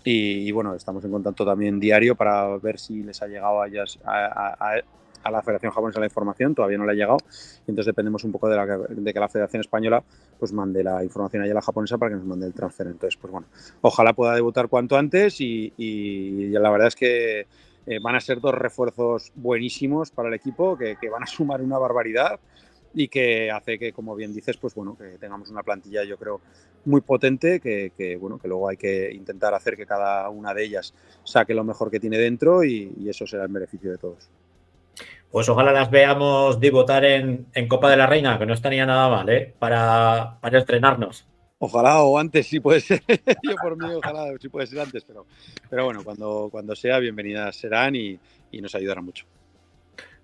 Y bueno, estamos en contacto también diario para ver si les ha llegado a ellas, a la Federación Japonesa la información, todavía no le ha llegado, entonces dependemos un poco de que la Federación Española pues mande la información allá a la japonesa para que nos mande el transfer. Entonces, pues bueno, ojalá pueda debutar cuanto antes y la verdad es que van a ser 2 refuerzos buenísimos para el equipo que van a sumar una barbaridad y que hace que, como bien dices, pues bueno, que tengamos una plantilla, yo creo, muy potente, bueno, que luego hay que intentar hacer que cada una de ellas saque lo mejor que tiene dentro y eso será el beneficio de todos. Pues ojalá las veamos debutar en Copa de la Reina, que no estaría nada mal, para estrenarnos. Ojalá o antes, si puede ser. Yo por mí, ojalá si puede ser antes, pero bueno, cuando sea, bienvenidas serán y nos ayudarán mucho.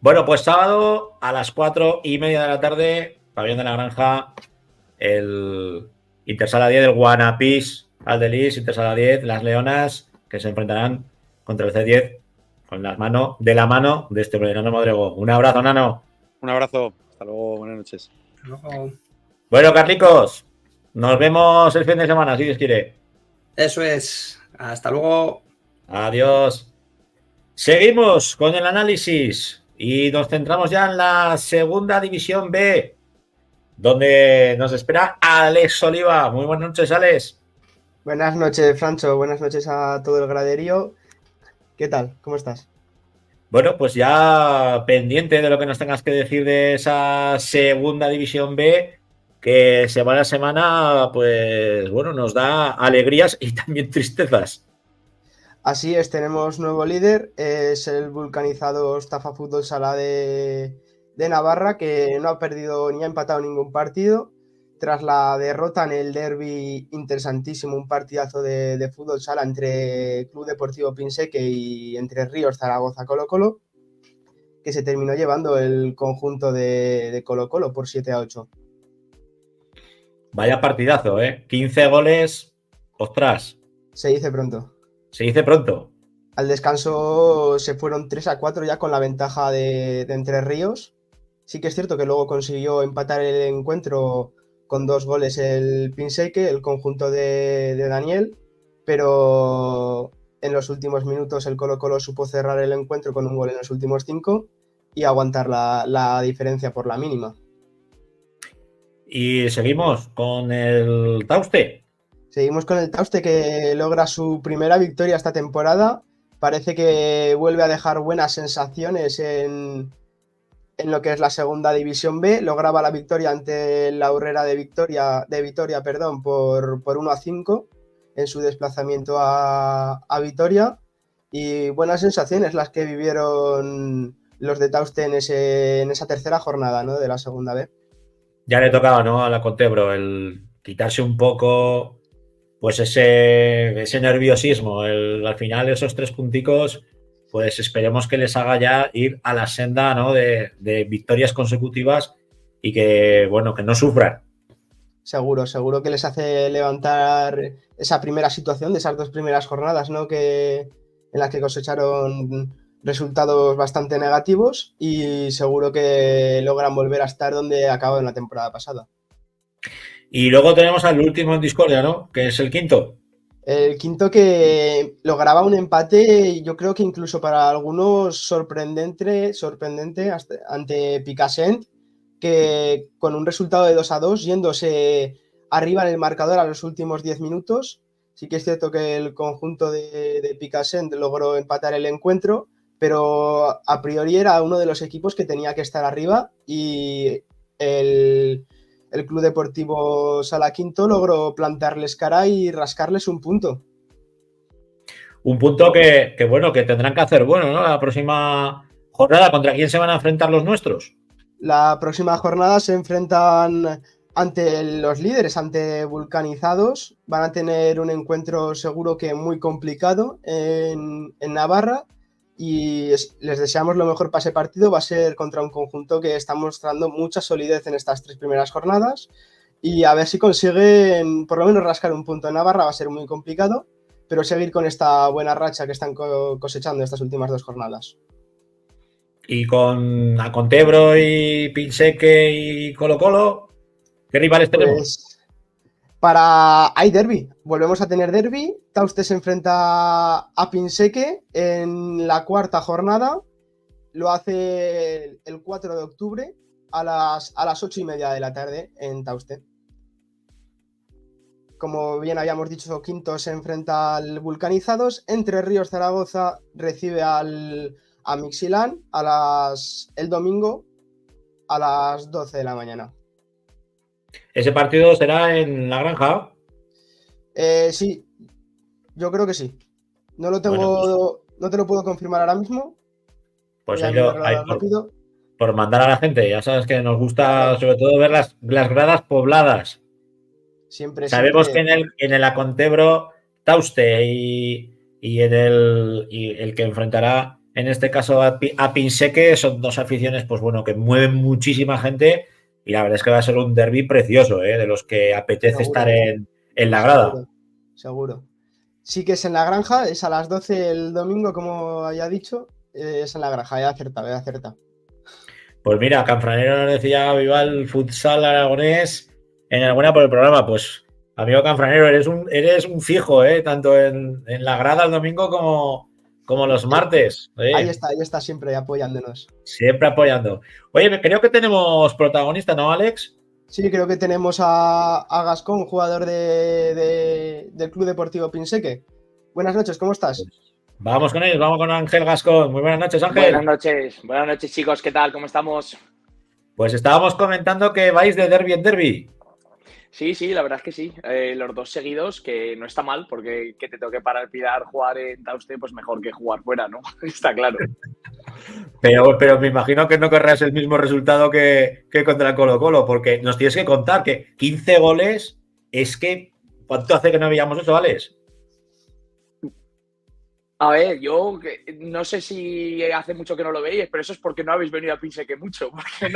Bueno, pues sábado a las 4:30 de la tarde, Pabellón de la Granja, el Intersala 10 del Guanapís Aldelis, Intersala 10, las Leonas, que se enfrentarán contra el C10 con la mano de este Nano Modrego. Un abrazo, Nano. Un abrazo, hasta luego, buenas noches. Hasta luego. Bueno, Carlicos, nos vemos el fin de semana, si Dios quiere. Eso es, hasta luego. Adiós. Seguimos con el análisis y nos centramos ya en la segunda división B, donde nos espera Alex Oliva. Muy buenas noches, Alex. Buenas noches, Francho. Buenas noches a todo el graderío. ¿Qué tal? ¿Cómo estás? Bueno, pues ya pendiente de lo que nos tengas que decir de esa segunda división B, que semana a semana, pues bueno, nos da alegrías y también tristezas. Así es, tenemos nuevo líder, es el vulcanizado Stafa Fútbol Sala de Navarra, que no ha perdido ni ha empatado ningún partido. Tras la derrota en el derbi interesantísimo, un partidazo de fútbol sala entre Club Deportivo Pinseque y Entre Ríos Zaragoza Colo-Colo, que se terminó llevando el conjunto de Colo-Colo por 7-8. Vaya partidazo, 15 goles, ostras. Se dice pronto. Se dice pronto. Al descanso se fueron 3-4 ya con la ventaja de Entre Ríos. Sí que es cierto que luego consiguió empatar el encuentro con 2 goles el Pinseque, el conjunto de Daniel, pero en los últimos minutos el Colo-Colo supo cerrar el encuentro con un gol en los últimos 5 y aguantar la diferencia por la mínima. Y seguimos con el Tauste. Seguimos con el Tauste, que logra su primera victoria esta temporada. Parece que vuelve a dejar buenas sensaciones en lo que es la segunda división B. Lograba la victoria ante la Urrera de Vitoria por 1-5 en su desplazamiento a Vitoria. Y buenas sensaciones las que vivieron los de Tauste en esa tercera jornada, ¿no?, de la segunda B. Ya le tocaba, ¿no?, a la Contebro el quitarse un poco pues ese nerviosismo. Al final esos 3 punticos, pues esperemos que les haga ya ir a la senda, ¿no?, de victorias consecutivas y que, bueno, que no sufran. Seguro que les hace levantar esa primera situación de esas 2 primeras jornadas, ¿no?, en las que cosecharon resultados bastante negativos, y seguro que logran volver a estar donde acabó en la temporada pasada. Y luego tenemos al último en discordia, ¿no?, que es el quinto. El quinto, que lograba un empate, yo creo que incluso para algunos sorprendente ante Picassent, que con un resultado de 2-2, yéndose arriba en el marcador a los últimos 10 minutos. Sí que es cierto que el conjunto de Picassent logró empatar el encuentro, pero a priori era uno de los equipos que tenía que estar arriba, y el Club Deportivo Sala Quinto logró plantarles cara y rascarles un punto. Un punto que bueno, que tendrán que hacer bueno, ¿no?, la próxima jornada. ¿Contra quién se van a enfrentar los nuestros? La próxima jornada se enfrentan ante los líderes, ante Vulcanizados. Van a tener un encuentro seguro que muy complicado en Navarra, y les deseamos lo mejor para ese partido. Va a ser contra un conjunto que está mostrando mucha solidez en estas 3 primeras jornadas, y a ver si consiguen por lo menos rascar un punto en Navarra. Va a ser muy complicado, pero seguir con esta buena racha que están cosechando estas últimas 2 jornadas. Y con Acontebro y Pinseque y Colo-Colo, ¿qué rivales tenemos? Hay derbi, volvemos a tener derbi. Tauste se enfrenta a Pinseque en la 4ª jornada. Lo hace el 4 de octubre a las 8:30 de la tarde en Tauste. Como bien habíamos dicho, quinto se enfrenta al Vulcanizados. Entre Ríos Zaragoza recibe a Mixilán el domingo a las 12 de la mañana. ¿Ese partido será en la Granja? Sí, yo creo que sí. No lo Bueno, tengo, no te lo puedo confirmar ahora mismo. pues Voy a ahí mirarlo ahora rápido. por mandar a la gente. Ya sabes que nos gusta Claro. sobre todo ver las gradas pobladas. Siempre, Sabemos que siempre. en el Acontebro Tauste y el que enfrentará en este caso a Pinseque son dos aficiones, pues bueno, que mueven muchísima gente y la verdad es que va a ser un derbi precioso, de los que apetece estar Seguro, en la grada. seguro, seguro. Sí que es en la Granja, es a las 12 el domingo, como había dicho. Es en la Granja, he acertado. Pues mira, Canfranero nos decía viva el futsal aragonés, enhorabuena por el programa. Pues amigo Canfranero, eres un fijo, tanto en la grada el domingo como los martes. Ahí está siempre apoyándonos. Siempre apoyando. Oye, creo que tenemos protagonista, ¿no, Alex? Sí, creo que tenemos a Gascón, jugador del Club Deportivo Pinseque. Buenas noches, ¿cómo estás? Vamos con él, vamos con Ángel Gascón. Muy buenas noches, Ángel. Buenas noches chicos, ¿qué tal? ¿Cómo estamos? Pues estábamos comentando que vais de derbi en derbi. Sí, la verdad es que sí. Los dos seguidos, que no está mal, porque que te toque para Pilar jugar en Tauste, pues mejor que jugar fuera, ¿no? Está claro. Pero me imagino que no querrás el mismo resultado que contra el Colo-Colo, porque nos tienes que contar que 15 goles es que... ¿Cuánto hace que no veíamos eso, Alex? A ver, yo no sé si hace mucho que no lo veis, pero eso es porque no habéis venido a Pinseque mucho, porque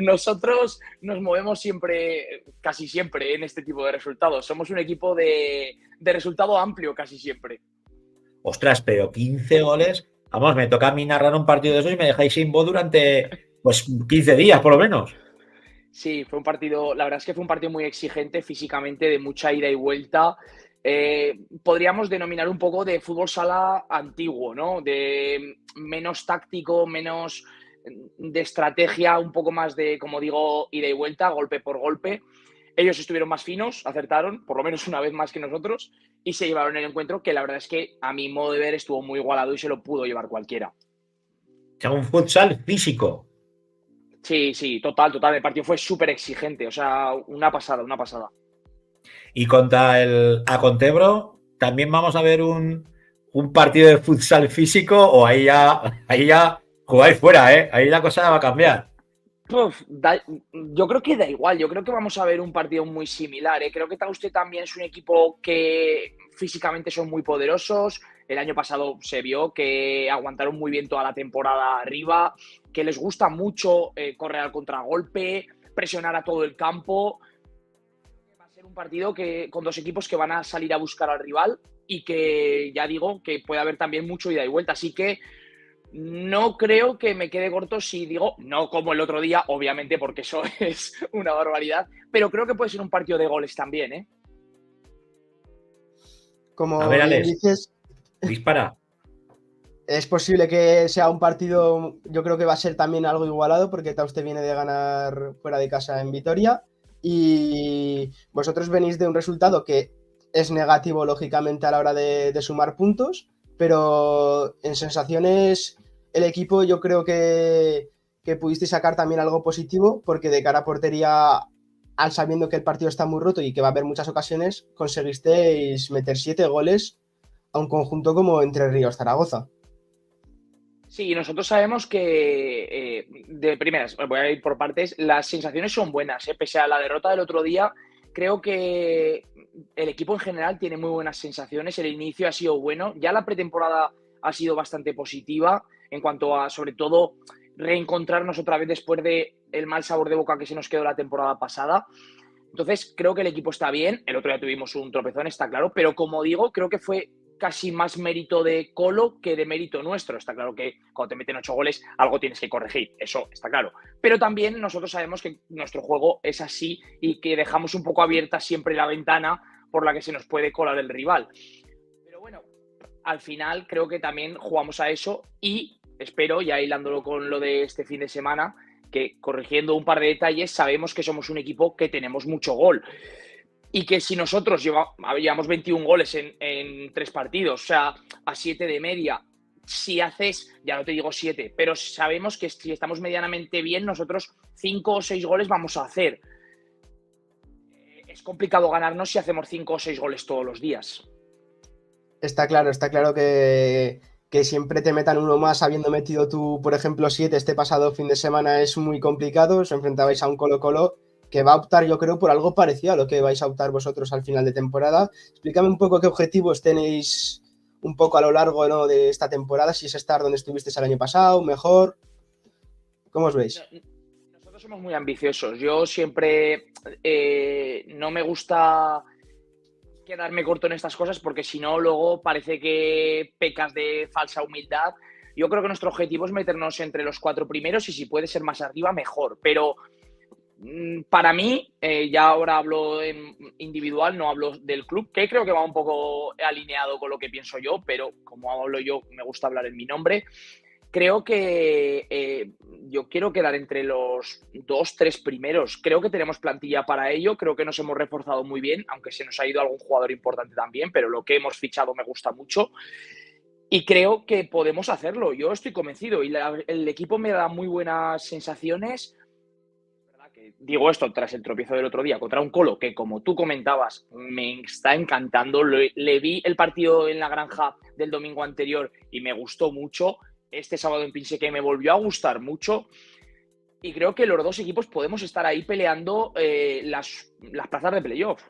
nosotros nos movemos siempre, casi siempre, en este tipo de resultados. Somos un equipo de resultado amplio casi siempre. Ostras, pero 15 goles... Vamos, me toca a mí narrar un partido de esos y me dejáis sin voz durante pues 15 días, por lo menos. Sí, fue un partido, la verdad es que fue un partido muy exigente físicamente, de mucha ida y vuelta. Podríamos denominar un poco de fútbol sala antiguo, ¿no? De menos táctico, menos de estrategia, un poco más de, como digo, ida y vuelta, golpe por golpe. Ellos estuvieron más finos, acertaron, por lo menos una vez más que nosotros, y se llevaron el encuentro, que la verdad es que a mi modo de ver estuvo muy igualado y se lo pudo llevar cualquiera. O sea, un futsal físico. Sí, total. El partido fue súper exigente, o sea, una pasada. Y contra el Acontebro, ¿también vamos a ver un partido de futsal físico o ahí ya jugáis fuera, ¿eh? Ahí la cosa va a cambiar. Yo creo que da igual, yo creo que vamos a ver un partido muy similar, ¿eh? Creo que Tauste también es un equipo que físicamente son muy poderosos. El año pasado se vio que aguantaron muy bien toda la temporada arriba, que les gusta mucho correr al contragolpe, presionar a todo el campo. Va a ser un partido con dos equipos que van a salir a buscar al rival y que, ya digo, que puede haber también mucho ida y vuelta. Así que no creo que me quede corto si digo, no como el otro día, obviamente, porque eso es una barbaridad, pero creo que puede ser un partido de goles también, ¿eh? Como a ver, bien Alex, dices, dispara. es posible que sea un partido, yo creo que va a ser también algo igualado, porque Tauste viene de ganar fuera de casa en Vitoria y vosotros venís de un resultado que es negativo, lógicamente, a la hora de sumar puntos, pero en sensaciones el equipo yo creo que pudisteis sacar también algo positivo, porque de cara a portería, al sabiendo que el partido está muy roto y que va a haber muchas ocasiones, conseguisteis meter 7 goles a un conjunto como Entre Ríos Zaragoza. Sí, nosotros sabemos que, de primeras, voy a ir por partes, las sensaciones son buenas, ¿eh? Pese a la derrota del otro día, creo que el equipo en general tiene muy buenas sensaciones, el inicio ha sido bueno, ya la pretemporada ha sido bastante positiva en cuanto a, sobre todo, reencontrarnos otra vez después de el mal sabor de boca que se nos quedó la temporada pasada. Entonces, creo que el equipo está bien. El otro día tuvimos un tropezón, está claro, pero como digo, creo que fue casi más mérito de Colo que de mérito nuestro. Está claro que cuando te meten 8 goles, algo tienes que corregir, eso está claro. Pero también nosotros sabemos que nuestro juego es así y que dejamos un poco abierta siempre la ventana por la que se nos puede colar el rival. Pero bueno, al final creo que también jugamos a eso y espero, ya hilándolo con lo de este fin de semana, que corrigiendo un par de detalles, sabemos que somos un equipo que tenemos mucho gol. Y que si nosotros llevamos 21 goles en 3 partidos, o sea, a 7 de media, si haces, ya no te digo 7, pero sabemos que si estamos medianamente bien, nosotros 5 o 6 goles vamos a hacer. Es complicado ganarnos si hacemos 5 o 6 goles todos los días. Está claro que siempre te metan uno más habiendo metido tú, por ejemplo, 7 este pasado fin de semana es muy complicado. Os enfrentabais a un Colo-Colo que va a optar, yo creo, por algo parecido a lo que vais a optar vosotros al final de temporada. Explícame un poco qué objetivos tenéis un poco a lo largo, ¿no?, de esta temporada, si es estar donde estuvisteis el año pasado, mejor. ¿Cómo os veis? Nosotros somos muy ambiciosos. Yo siempre no me gusta quedarme corto en estas cosas porque si no luego parece que pecas de falsa humildad. Yo creo que nuestro objetivo es meternos entre los 4 primeros y si puede ser más arriba, mejor. Pero para mí, ya ahora hablo en individual, no hablo del club, que creo que va un poco alineado con lo que pienso yo, pero como hablo yo, me gusta hablar en mi nombre. Creo que yo quiero quedar entre los 2, 3 primeros. Creo que tenemos plantilla para ello. Creo que nos hemos reforzado muy bien, aunque se nos ha ido algún jugador importante también, pero lo que hemos fichado me gusta mucho. Y creo que podemos hacerlo. Yo estoy convencido y el equipo me da muy buenas sensaciones. Digo esto tras el tropiezo del otro día contra un Colo que, como tú comentabas, me está encantando. Le vi el partido en la Granja del domingo anterior y me gustó mucho. Este sábado en Pinseque me volvió a gustar mucho y creo que los dos equipos podemos estar ahí peleando las plazas de playoff.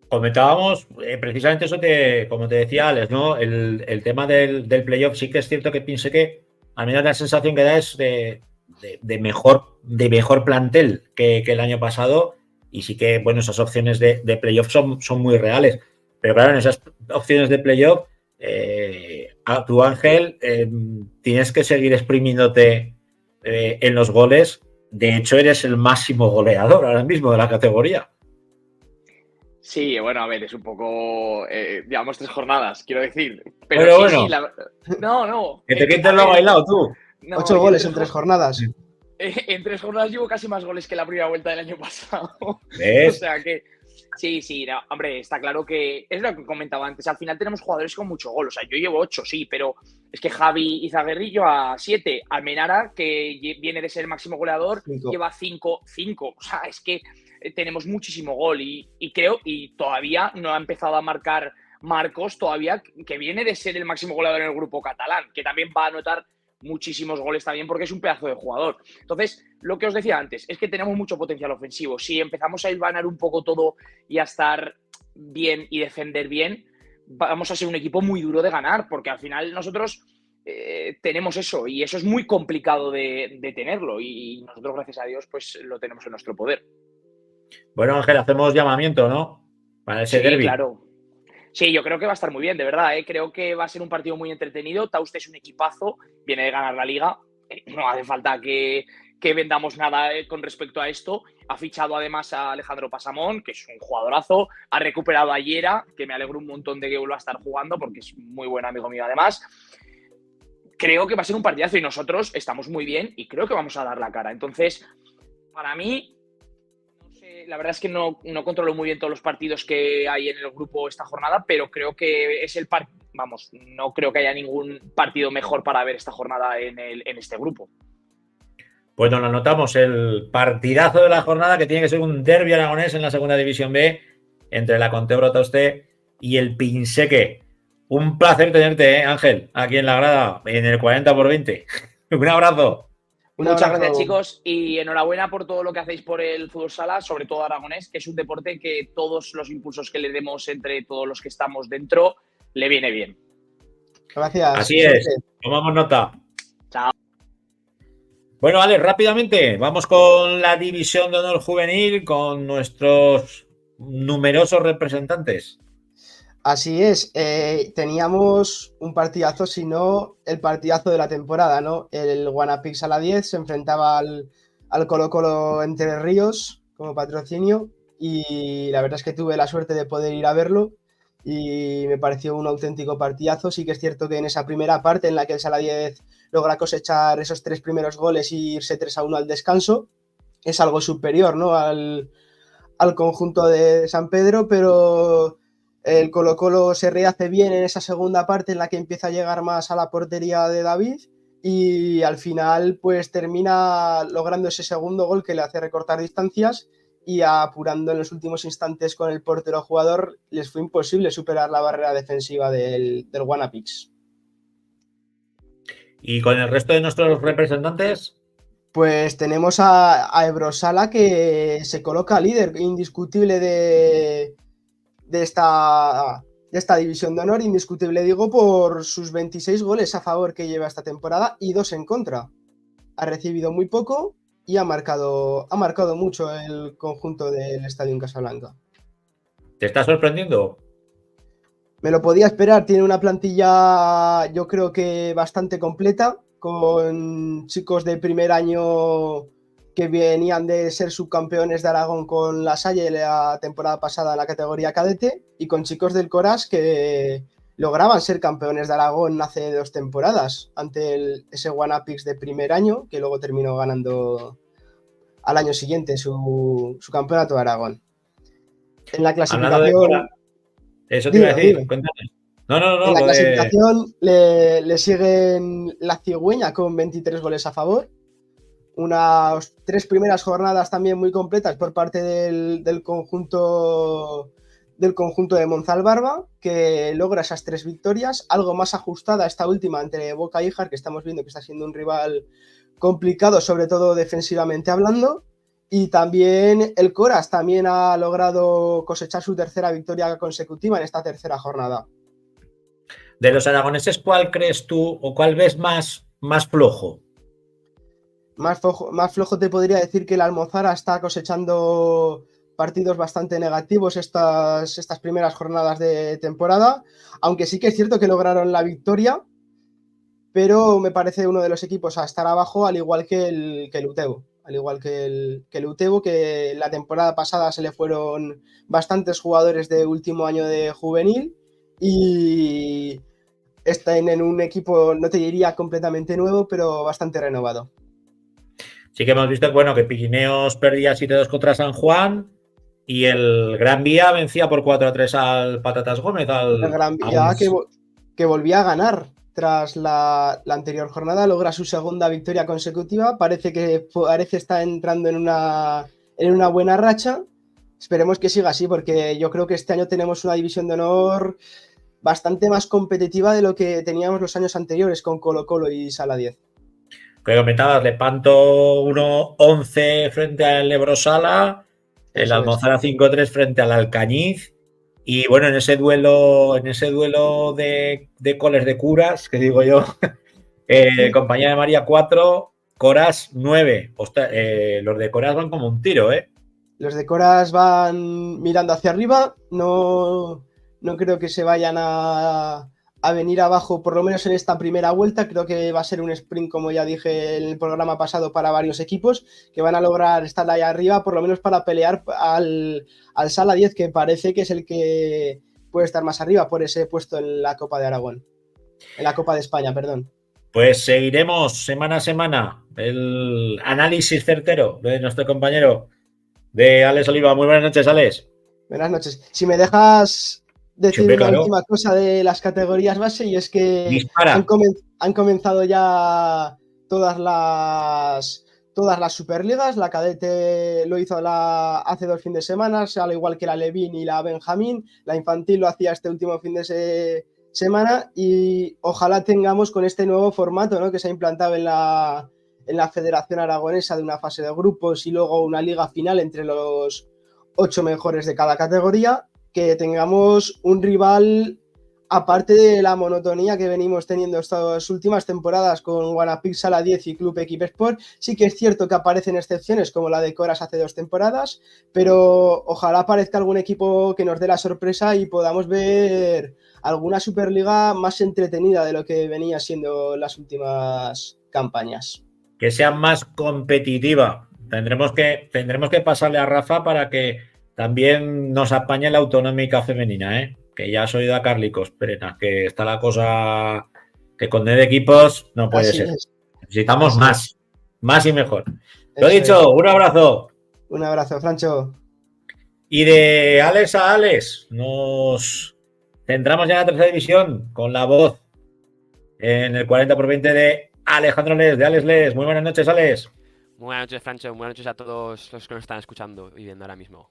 Comentábamos precisamente eso, como te decía Alex, ¿no? El tema del playoff. Sí que es cierto que piense que a mí la sensación que da es de mejor plantel que el año pasado, y sí que, bueno, esas opciones de playoff son muy reales. Pero claro, en esas opciones de playoff, a tu Ángel, tienes que seguir exprimiéndote en los goles. De hecho, eres el máximo goleador ahora mismo de la categoría. Sí, bueno, a ver, es un poco, digamos, 3 jornadas, quiero decir. Pero bueno, sí, bueno. Sí, no. Que te quiten lo ha bailado tú. No, 8 goles en 3 jornadas. En 3 jornadas llevo casi más goles que la primera vuelta del año pasado. ¿Ves? O sea que sí, no, hombre, está claro que es lo que comentaba antes. Al final tenemos jugadores con mucho gol. O sea, yo llevo 8, sí, pero es que Javi Izaguirre lleva 7. Almenara, que viene de ser el máximo goleador, 5. lleva 5. O sea, es que tenemos muchísimo gol y creo, y todavía no ha empezado a marcar Marcos, todavía, que viene de ser el máximo goleador en el grupo catalán, que también va a anotar muchísimos goles también porque es un pedazo de jugador. Entonces, lo que os decía antes, es que tenemos mucho potencial ofensivo. Si empezamos a hilvanar un poco todo y a estar bien y defender bien, vamos a ser un equipo muy duro de ganar, porque al final nosotros tenemos eso, y eso es muy complicado de tenerlo, y nosotros, gracias a Dios, pues lo tenemos en nuestro poder. Bueno, Ángel, hacemos llamamiento, ¿no? Para ese derbi. Claro. Sí, yo creo que va a estar muy bien, de verdad. Creo que va a ser un partido muy entretenido. Tauste es un equipazo, viene de ganar la Liga. No hace falta que vendamos nada con respecto a esto. Ha fichado además a Alejandro Pasamón, que es un jugadorazo. Ha recuperado a Yera, que me alegro un montón de que vuelva a estar jugando, porque es muy buen amigo mío además. Creo que va a ser un partidazo y nosotros estamos muy bien y creo que vamos a dar la cara. Entonces, para mí, la verdad es que no controlo muy bien todos los partidos que hay en el grupo esta jornada, pero creo que es no creo que haya ningún partido mejor para ver esta jornada en este grupo. Pues nos lo anotamos, el partidazo de la jornada, que tiene que ser un derbi aragonés en la segunda división B entre la Contebro Tauste y el Pinseque. Un placer tenerte, Ángel, aquí en la grada, en el 40x20. Un abrazo. Muchas gracias, chicos, y enhorabuena por todo lo que hacéis por el fútbol sala, sobre todo aragonés, que es un deporte que todos los impulsos que le demos entre todos los que estamos dentro le viene bien. Gracias. Así es, tomamos nota. Chao. Bueno, vale, rápidamente, vamos con la división de honor juvenil, con nuestros numerosos representantes. Así es, teníamos un partidazo, si no el partidazo de la temporada, ¿no? El Guanapix a la 10 se enfrentaba al Colo-Colo Entre Ríos como patrocinio y la verdad es que tuve la suerte de poder ir a verlo y me pareció un auténtico partidazo. Sí que es cierto que en esa primera parte en la que el Sala 10 logra cosechar esos 3 primeros goles y irse 3-1 al descanso, es algo superior, ¿no? al conjunto de San Pedro, pero El Colo-Colo se rehace bien en esa segunda parte en la que empieza a llegar más a la portería de David y al final pues termina logrando ese segundo gol que le hace recortar distancias y apurando en los últimos instantes con el portero jugador les fue imposible superar la barrera defensiva del Guanapix. ¿Y con el resto de nuestros representantes? Pues tenemos a Ebrosala que se coloca líder indiscutible de esta división de honor, indiscutible digo por sus 26 goles a favor que lleva esta temporada y 2 en contra. Ha recibido muy poco y ha marcado mucho el conjunto del Estadio Casablanca. ¿Te está sorprendiendo? Me lo podía esperar, tiene una plantilla yo creo que bastante completa, con chicos de primer año que venían de ser subcampeones de Aragón con la Salle la temporada pasada en la categoría cadete y con chicos del Coras que lograban ser campeones de Aragón hace 2 temporadas ante ese Guanapix de primer año que luego terminó ganando al año siguiente su campeonato de Aragón. En la clasificación... Eso te iba a decir, cuéntame. No, en la clasificación le siguen la Cigüeña con 23 goles a favor. Unas 3 primeras jornadas también muy completas por parte del conjunto de Monzalbarba, que logra esas 3 victorias, algo más ajustada esta última entre Boca y Ijar, que estamos viendo que está siendo un rival complicado, sobre todo defensivamente hablando. Y también el Coras también ha logrado cosechar su 3ª victoria consecutiva en esta 3ª jornada. De los aragoneses, ¿cuál crees tú o cuál ves más flojo? Más flojo te podría decir que el Almozara está cosechando partidos bastante negativos estas primeras jornadas de temporada, aunque sí que es cierto que lograron la victoria, pero me parece uno de los equipos a estar abajo, al igual que el Utebo. Al igual que el Utebo, que la temporada pasada se le fueron bastantes jugadores de último año de juvenil y están en un equipo, no te diría completamente nuevo, pero bastante renovado. Sí que hemos visto que Pirineos perdía 7-2 contra San Juan y el Gran Vía vencía por 4-3 al Patatas Gómez. El Gran Vía que volvía a ganar tras la anterior jornada, logra su 2ª victoria consecutiva, parece estar entrando en una buena racha. Esperemos que siga así, porque yo creo que este año tenemos una división de honor bastante más competitiva de lo que teníamos los años anteriores con Colo-Colo y Sala 10. Que comentabas, Lepanto 1-11 frente al Ebrosala, el Almozara 5-3 frente al Alcañiz. Y bueno, en ese duelo de coles de curas, que digo yo, Compañía de María 4, Coras 9. Ostras, los de Coras van como un tiro, ¿eh? Los de Coras van mirando hacia arriba, no creo que se vayan a venir abajo, por lo menos en esta primera vuelta. Creo que va a ser un sprint, como ya dije en el programa pasado, para varios equipos que van a lograr estar ahí arriba, por lo menos para pelear al Sala 10, que parece que es el que puede estar más arriba por ese puesto en la Copa de Aragón, en la Copa de España, perdón. Pues seguiremos semana a semana el análisis certero de nuestro compañero de Alex Oliva. Muy buenas noches, Alex. Buenas noches. Si me dejas decir una última cosa de las categorías base, y es que han comenzado ya todas las superligas. La cadete lo hizo hace 2 fines de semana, al igual que la Levín y la Benjamín. La infantil lo hacía este último fin de semana y ojalá tengamos con este nuevo formato, ¿no?, que se ha implantado en la Federación Aragonesa, de una fase de grupos y luego una liga final entre los 8 mejores de cada categoría, que tengamos un rival, aparte de la monotonía que venimos teniendo estas últimas temporadas con Guanapix, Sala 10 y Club Equipesport. Sí que es cierto que aparecen excepciones como la de Coras hace 2 temporadas, pero ojalá aparezca algún equipo que nos dé la sorpresa y podamos ver alguna Superliga más entretenida de lo que venía siendo las últimas campañas. Que sea más competitiva. Tendremos que pasarle a Rafa para que también nos apañe la autonómica femenina, ¿eh? Que ya has oído a Carlicos Perena, que está la cosa que con 9 equipos no puede ser. Necesitamos más y mejor. Lo dicho, un abrazo. Un abrazo, Francho. Y de Alex a Alex, nos Centramos ya en la tercera división con la voz en el 40x20 de Alejandro Les, de Alex Les. Muy buenas noches, Alex. Muy buenas noches, Francho. Buenas noches a todos los que nos están escuchando y viendo ahora mismo.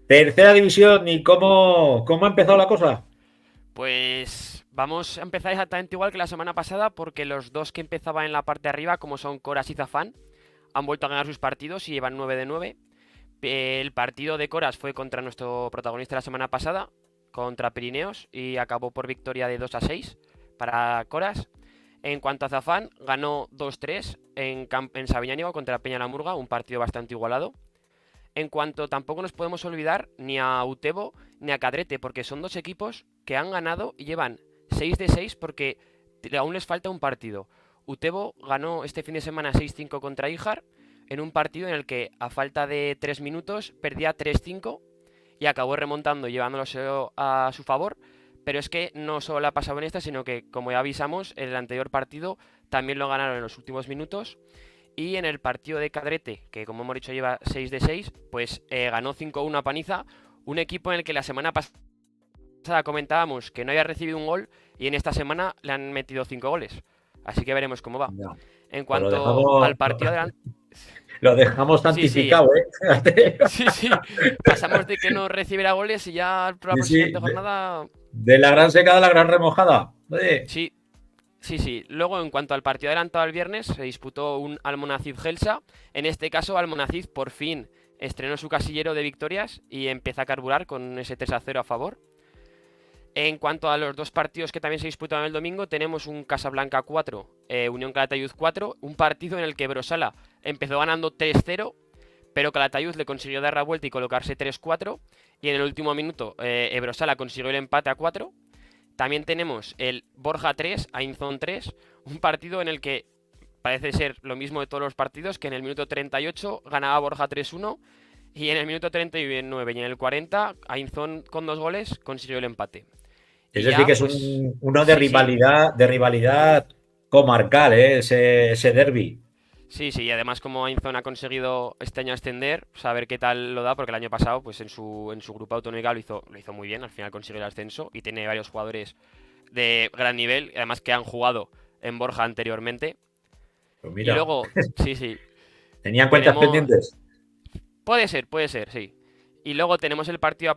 Tercera división, ¿y cómo ha empezado la cosa? Pues vamos a empezar exactamente igual que la semana pasada, porque los dos que empezaban en la parte de arriba, como son Coras y Zafán, han vuelto a ganar sus partidos y llevan 9 de 9. El partido de Coras fue contra nuestro protagonista la semana pasada, contra Pirineos, y acabó por victoria de 2-6 para Coras. En cuanto a Zafán, ganó 2-3 en Sabiñánigo contra Peña la Murga, un partido bastante igualado. En cuanto tampoco nos podemos olvidar ni a Utebo ni a Cadrete, porque son dos equipos que han ganado y llevan 6 de 6 porque aún les falta un partido. Utebo ganó este fin de semana 6-5 contra Ijar, en un partido en el que a falta de 3 minutos perdía 3-5 y acabó remontando, llevándose a su favor. Pero es que no solo le ha pasado en esta, sino que, como ya avisamos, en el anterior partido también lo ganaron en los últimos minutos. Y en el partido de Cadrete, que como hemos dicho lleva 6 de 6, pues ganó 5-1 a Paniza, un equipo en el que la semana pasada comentábamos que no había recibido un gol y en esta semana le han metido 5 goles. Así que veremos cómo va. No, en cuanto al partido de lo dejamos santificado, ¿eh? Sí. Pasamos de que no recibiera goles y ya para la siguiente jornada... De la gran secada a la gran remojada. Sí. Luego, en cuanto al partido adelantado al viernes, se disputó un Almonacid-Gelsa. En este caso, Almonacid por fin estrenó su casillero de victorias y empieza a carburar con ese 3-0 a favor. En cuanto a los dos partidos que también se disputaron el domingo, tenemos un Casablanca 4, Unión Calatayud 4, un partido en el que Brosala empezó ganando 3-0, pero Calatayud le consiguió dar la vuelta y colocarse 3-4, y en el último minuto Brosala consiguió el empate a 4. También tenemos el Borja 3, Ainzón 3, un partido en el que parece ser lo mismo de todos los partidos, que en el minuto 38 ganaba Borja 3-1, y en el minuto 39 y en el 40, Ainzón con 2 goles consiguió el empate. Es decir, que es uno de rivalidad comarcal, ese derbi. Sí, y además como Ainzón ha conseguido este año ascender, saber qué tal lo da, porque el año pasado pues en su grupo autonómico lo hizo muy bien, al final consiguió el ascenso y tiene varios jugadores de gran nivel, además que han jugado en Borja anteriormente. Pues mira. Y luego, sí. ¿Tenían cuentas pendientes? Puede ser, sí. Y luego tenemos un partido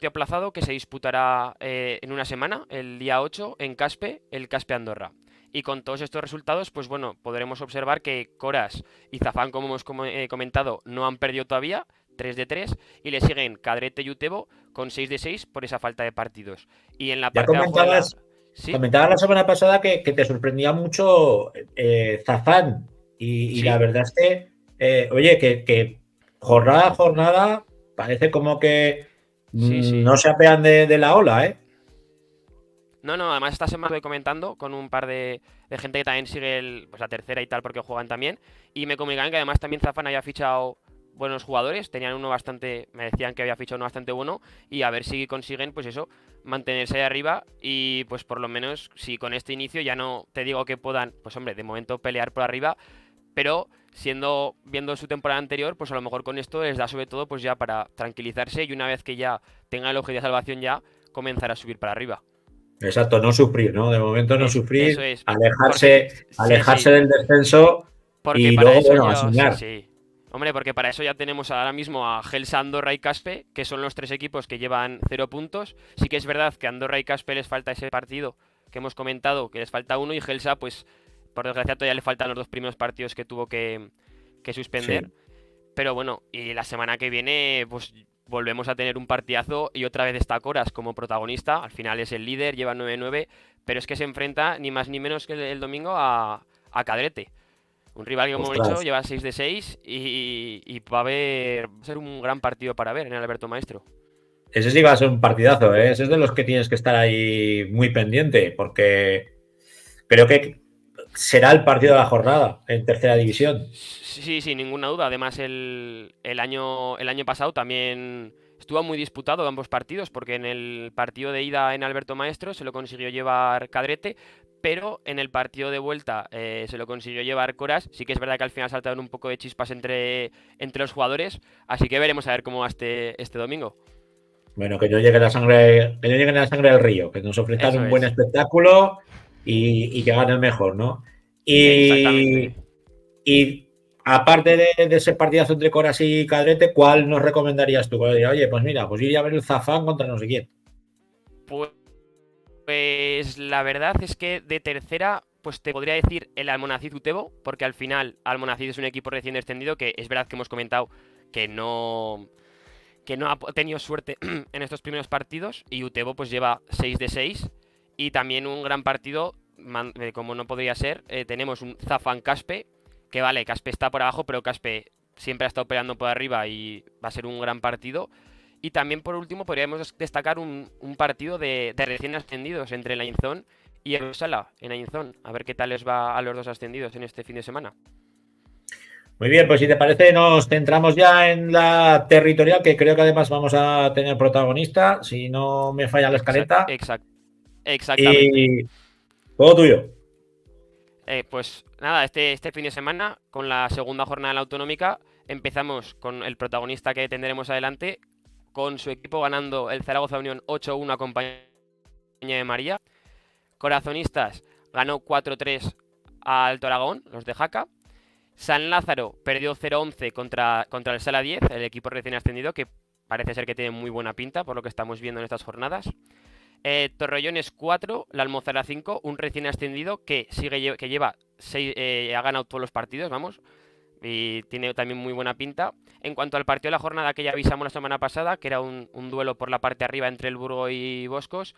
aplazado que se disputará en una semana, el día 8, en Caspe, el Caspe Andorra. Y con todos estos resultados, pues bueno, podremos observar que Coras y Zafán, como hemos comentado, no han perdido todavía, 3 de 3, y le siguen Cadrete y Utebo con 6 de 6 por esa falta de partidos. Y en la parte de abajo comentabas la semana pasada que te sorprendía mucho Zafán. Y la verdad es que, oye, que jornada a jornada parece como que no se apean de la ola, ¿eh? No, además esta semana estoy comentando con un par de gente que también sigue la tercera y tal porque juegan también. Y me comunicaban que además también Zafán había fichado buenos jugadores. Tenían me decían que había fichado uno bastante bueno. Y a ver si consiguen, pues eso, mantenerse ahí arriba. Y pues por lo menos, si con este inicio ya no te digo que puedan, pues hombre, de momento pelear por arriba. Pero viendo su temporada anterior, pues a lo mejor con esto les da sobre todo pues ya para tranquilizarse. Y una vez que ya tengan el objetivo de salvación ya, comenzar a subir para arriba. Exacto, no sufrir, ¿no? De momento no sufrir, eso es, alejarse del descenso porque y para luego, eso a soñar. Hombre, porque para eso ya tenemos ahora mismo a Gelsa, Andorra y Caspe, que son los tres equipos que llevan 0 puntos. Sí que es verdad que a Andorra y Caspe les falta ese partido que hemos comentado, que les falta uno, y Gelsa, pues, por desgracia, todavía le faltan los 2 primeros partidos que tuvo que suspender. Sí. Pero bueno, y la semana que viene, pues volvemos a tener un partidazo y otra vez está Coras como protagonista. Al final es el líder, lleva 9-9, pero es que se enfrenta ni más ni menos que el domingo a Cadrete. Un rival que, como hemos dicho, lleva 6 de 6 y va a ser un gran partido para ver en el Alberto Maestro. Ese sí va a ser un partidazo, ¿eh? Ese es de los que tienes que estar ahí muy pendiente, porque creo que será el partido de la jornada en tercera división. Sí, sin ninguna duda. Además, el año pasado también estuvo muy disputado ambos partidos, porque en el partido de ida en Alberto Maestro se lo consiguió llevar Cadrete, pero en el partido de vuelta se lo consiguió llevar Coras. Sí que es verdad que al final saltaron un poco de chispas entre los jugadores, así que veremos a ver cómo va este domingo. Bueno, que no llegue la sangre, que no llegue la sangre al río, que nos ofrezcan Eso un buen es. espectáculo y que gane el mejor, ¿no? Y, Exactamente. y aparte de ese partidazo entre Coras y Cadrete, ¿cuál nos recomendarías tú? Oye, pues mira, pues iría a ver el Zafán contra no sé quién. Pues la verdad es que de tercera, pues te podría decir el Almonacid Utebo, porque al final Almonacid es un equipo recién descendido que es verdad que hemos comentado que no ha tenido suerte en estos primeros partidos y Utebo pues lleva 6 de 6 y también un gran partido, como no podría ser, tenemos un Zafán Caspe, que vale, Caspe está por abajo, pero Caspe siempre ha estado peleando por arriba y va a ser un gran partido. Y también por último podríamos destacar un partido de recién ascendidos entre el Ainzón y el Sala en Ainzón. A ver qué tal les va a los dos ascendidos en este fin de semana. Muy bien, pues si te parece, nos centramos ya en la territorial, que creo que además vamos a tener protagonista, si no me falla la escaleta. Exactamente. Y todo tuyo. Pues nada, este fin de semana, con la segunda jornada de la autonómica, empezamos con el protagonista que tendremos adelante, con su equipo ganando el Zaragoza Unión 8-1 a compañía de María. Corazonistas ganó 4-3 a Alto Aragón, los de Jaca. San Lázaro perdió 0-11 contra el Sala 10, el equipo recién ascendido, que parece ser que tiene muy buena pinta por lo que estamos viendo en estas jornadas. Torrellones 4, la Almozara 5, un recién ascendido que lleva 6, ha ganado todos los partidos, vamos, y tiene también muy buena pinta. En cuanto al partido de la jornada que ya avisamos la semana pasada, que era un duelo por la parte arriba entre el Burgo y Boscos,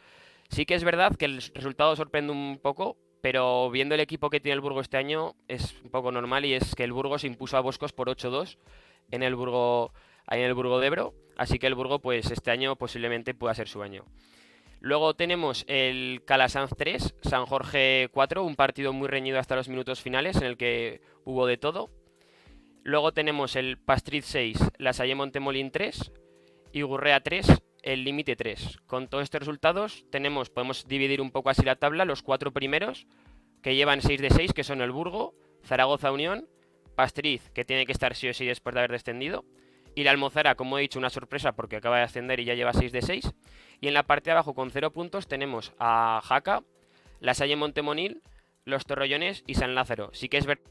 sí que es verdad que el resultado sorprende un poco, pero viendo el equipo que tiene el Burgo este año es un poco normal, y es que el Burgo se impuso a Boscos por 8-2 en el Burgo de Ebro, así que el Burgo pues este año posiblemente pueda ser su año. Luego tenemos el Calasanz 3, San Jorge 4, un partido muy reñido hasta los minutos finales en el que hubo de todo. Luego tenemos el Pastriz 6, La Salle Montemolín 3 y Gurrea 3, el Límite 3. Con todos estos resultados podemos dividir un poco así la tabla, los 4 primeros que llevan 6 de 6, que son el Burgo, Zaragoza Unión, Pastriz, que tiene que estar sí o sí después de haber descendido, y la Almozara, como he dicho, una sorpresa porque acaba de ascender y ya lleva 6 de 6. Y en la parte de abajo con 0 puntos tenemos a Jaca, La Salle Montemonil, Los Torrellones y San Lázaro. Sí que es verdad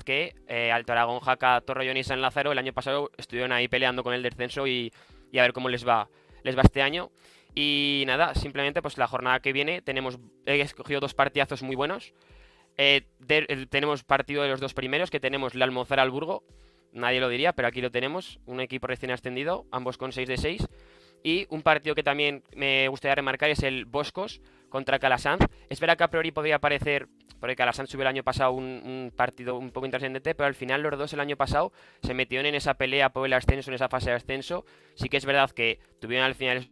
que Alto Aragón, Jaca, Torrellón y San Lázaro el año pasado estuvieron ahí peleando con el descenso y a ver cómo les va este año. Y nada, simplemente pues la jornada que viene he escogido 2 partidazos muy buenos. Tenemos partido de los 2 primeros, que tenemos la Almozara al Burgo. Nadie lo diría, pero aquí lo tenemos. Un equipo recién ascendido, ambos con 6 de 6. Y un partido que también me gustaría remarcar es el Boscos contra Calasanz. Es verdad que a priori podría parecer, porque Calasanz subió el año pasado un partido un poco intrascendente, pero al final los dos el año pasado se metieron en esa pelea por el ascenso, en esa fase de ascenso. Sí que es verdad que tuvieron al final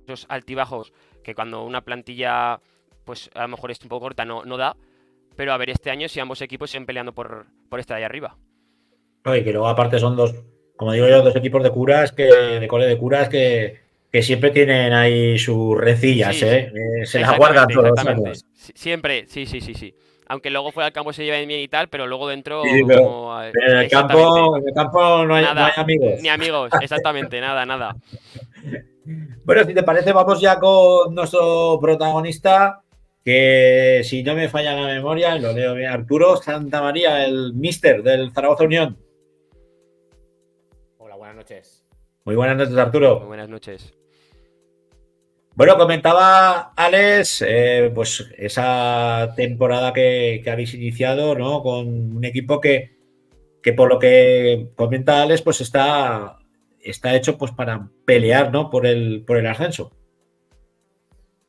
esos altibajos que cuando una plantilla pues a lo mejor es un poco corta no da, pero a ver este año si ambos equipos siguen peleando por estar ahí arriba. Y que luego aparte son dos, como digo yo, dos equipos de curas de cole de curas que siempre tienen ahí sus rencillas, Sí, se las guardan todos los exactamente. años. Siempre, sí. Aunque luego fuera al campo se lleven bien y tal, pero luego dentro Sí, como... pero exactamente. en el campo no hay Nada, amigos. ni amigos, exactamente, nada. Bueno, si te parece, vamos ya con nuestro protagonista, que si no me falla la memoria, lo leo bien, Arturo Santamaría, el míster del Zaragoza Unión. Hola, buenas noches. Muy buenas noches, Muy Arturo. buenas noches. Bueno, comentaba Alex, pues esa temporada que habéis iniciado, ¿no? Con un equipo que por lo que comenta Alex, pues está hecho pues para pelear, ¿no? por el ascenso.